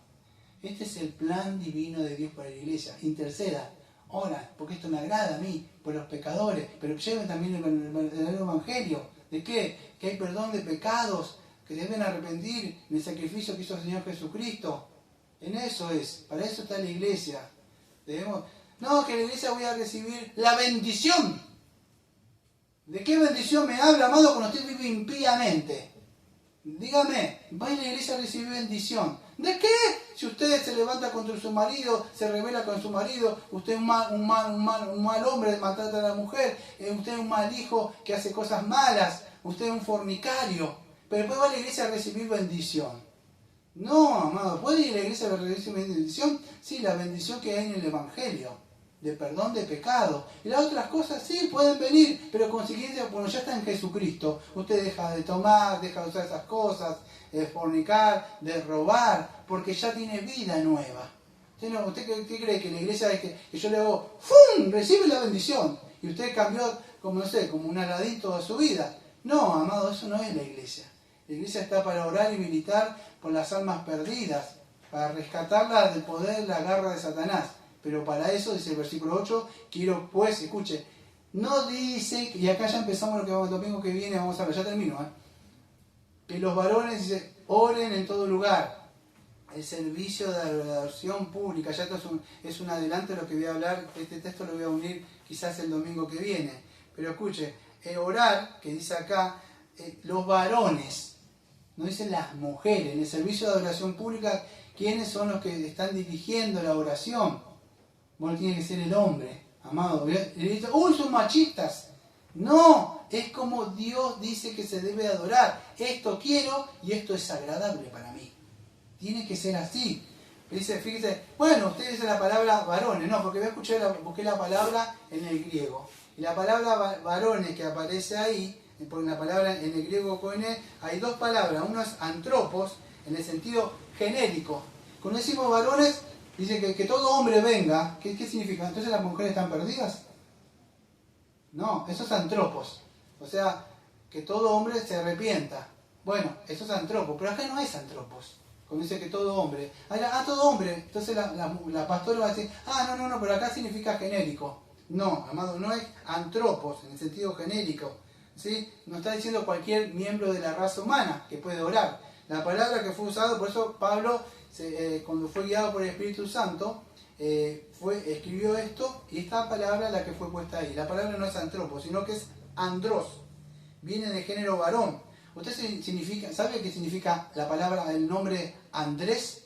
Este es el plan divino de Dios para la iglesia. Interceda. Ora, porque esto me agrada a mí, por los pecadores, pero lleven también el evangelio. ¿De qué? Que hay perdón de pecados, que deben arrepentir en el sacrificio que hizo el Señor Jesucristo. En eso es, para eso está la iglesia. No, que en la iglesia voy a recibir la bendición. ¿De qué bendición me habla, amado, cuando usted vive impíamente? Dígame, va a la iglesia a recibir bendición. ¿De qué? Si usted se levanta contra su marido, se rebela con su marido, usted es un mal hombre, maltrata a la mujer, usted es un mal hijo que hace cosas malas, usted es un fornicario, pero después va a la iglesia a recibir bendición. No, amado, ¿puede ir a la iglesia a recibir bendición? Sí, la bendición que hay en el Evangelio, de perdón de pecado. Y las otras cosas sí pueden venir, pero consiguiente, cuando ya está en Jesucristo, usted deja de tomar, deja de usar esas cosas, de fornicar, de robar, porque ya tiene vida nueva. ¿Usted qué cree? Que la iglesia es que yo le hago ¡fum! Recibe la bendición. Y usted cambió, como no sé, como un Aladín toda su vida. No, amado, eso no es la iglesia. La iglesia está para orar y militar por las almas perdidas, para rescatarlas del poder de la garra de Satanás. Pero para eso, dice el versículo 8, quiero pues, escuche, no dice, y acá ya empezamos lo que vamos el domingo que viene, vamos a ver, ya termino, que los varones, dice, oren en todo lugar. el servicio de adoración pública. Ya esto es un adelanto de lo que voy a hablar. Este texto lo voy a unir quizás el domingo que viene. Pero escuche, orar, que dice acá, los varones, no dicen las mujeres. En el servicio de adoración pública, ¿quiénes son los que están dirigiendo la oración? Bueno, tiene que ser el hombre, amado. Y dice, ¡uy, son machistas! No, es como Dios dice que se debe adorar. Esto quiero y esto es agradable para mí. Tiene que ser así. Dice, fíjese, bueno, usted dice la palabra varones, no, porque busqué la palabra en el griego. Y la palabra varones que aparece ahí, porque la palabra en el griego koine, hay dos palabras. Uno es antropos, en el sentido genérico. Cuando decimos varones, dice que todo hombre venga. ¿Qué significa? ¿Entonces las mujeres están perdidas? No, eso es antropos. O sea, que todo hombre se arrepienta. Bueno, eso es antropos, pero acá no es antropos. Cuando dice que todo hombre. Todo hombre. Entonces la pastora va a decir, no, pero acá significa genérico. No, amado, no es antropos en el sentido genérico. ¿Sí? No está diciendo cualquier miembro de la raza humana que puede orar. La palabra que fue usada, por eso Pablo, cuando fue guiado por el Espíritu Santo, escribió esto, y esta palabra es la que fue puesta ahí. La palabra no es antropos, sino que es andros. Viene de género varón. ¿Usted sabe qué significa la palabra, el nombre Andrés?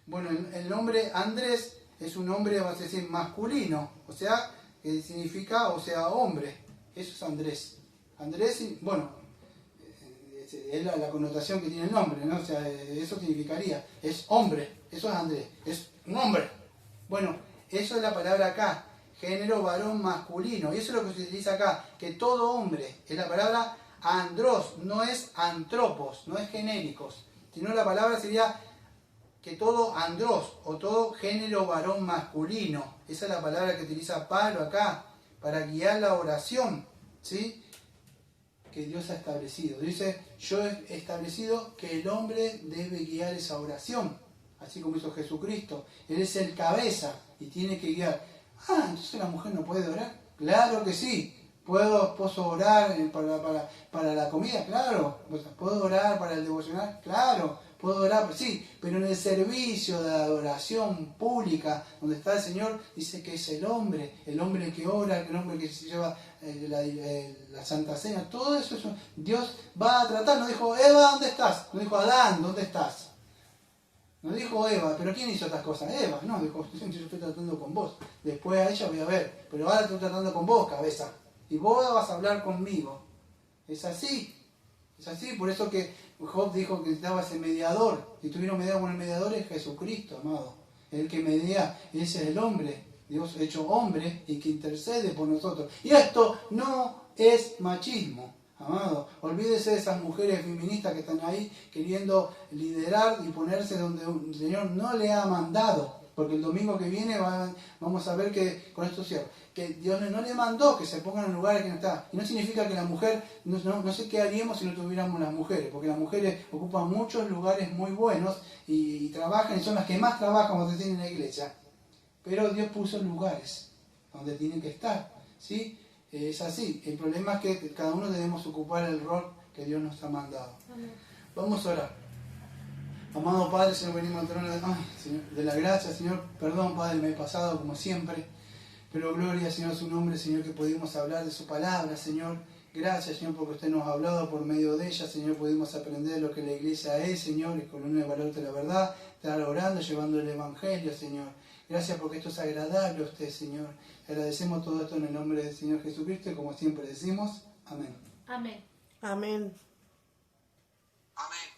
Bueno, el nombre Andrés es un nombre, vamos a decir, masculino, o sea, que significa, hombre. Eso es Andrés. Andrés, bueno, es la connotación que tiene el nombre, ¿no? O sea, eso significaría, es hombre, eso es Andrés, es un hombre. Bueno, eso es la palabra acá, género varón masculino, y eso es lo que se utiliza acá, que todo hombre, es la palabra andros, no es antropos, no es genéricos, sino la palabra sería que todo andros, o todo género varón masculino. Esa es la palabra que utiliza Pablo acá, para guiar la oración, ¿sí? Que Dios ha establecido. Dice, yo he establecido que el hombre debe guiar esa oración, así como hizo Jesucristo. Él es el cabeza y tiene que guiar. Entonces la mujer no puede orar. Claro que sí. ¿Puedo orar para la comida? Claro. ¿Puedo orar para el devocional? Claro. ¿Puedo orar? Sí. Pero en el servicio de adoración pública, donde está el Señor, dice que es el hombre que ora, el hombre que se lleva la Santa Cena. Todo eso, Dios va a tratar. No dijo, Eva, ¿dónde estás? No dijo, Adán, ¿dónde estás? No dijo Eva, pero ¿quién hizo estas cosas? Eva, no, dijo, yo estoy tratando con vos. Después a ella voy a ver, pero ahora estoy tratando con vos, cabeza. Y vos vas a hablar conmigo. Es así, por eso que Job dijo que necesitaba ese mediador. Si tuvieron mediador, bueno, el mediador es Jesucristo, amado. El que media, ese es el hombre, Dios hecho hombre y que intercede por nosotros. Y esto no es machismo. Amado, olvídese de esas mujeres feministas que están ahí queriendo liderar y ponerse donde el Señor no le ha mandado. Porque el domingo que viene vamos a ver que con esto cierro, que Dios no le mandó que se pongan en lugares que no está. Y no significa que la mujer, no sé qué haríamos si no tuviéramos las mujeres, porque las mujeres ocupan muchos lugares muy buenos y trabajan, y son las que más trabajan, como se dice en la iglesia. Pero Dios puso lugares donde tienen que estar, ¿sí? Es así. El problema es que cada uno debemos ocupar el rol que Dios nos ha mandado. Amén. Vamos a orar. Amado Padre, Señor, venimos al trono de la gracia, Señor. Perdón, Padre, me he pasado como siempre. Pero gloria, Señor, a su nombre, Señor, que pudimos hablar de su palabra, Señor. Gracias, Señor, porque usted nos ha hablado por medio de ella, Señor. Pudimos aprender lo que la iglesia es, Señor, y columna de valor de la verdad. Estar orando, llevando el evangelio, Señor. Gracias porque esto es agradable a usted, Señor. Agradecemos todo esto en el nombre del Señor Jesucristo y como siempre decimos, amén. Amén. Amén. Amén.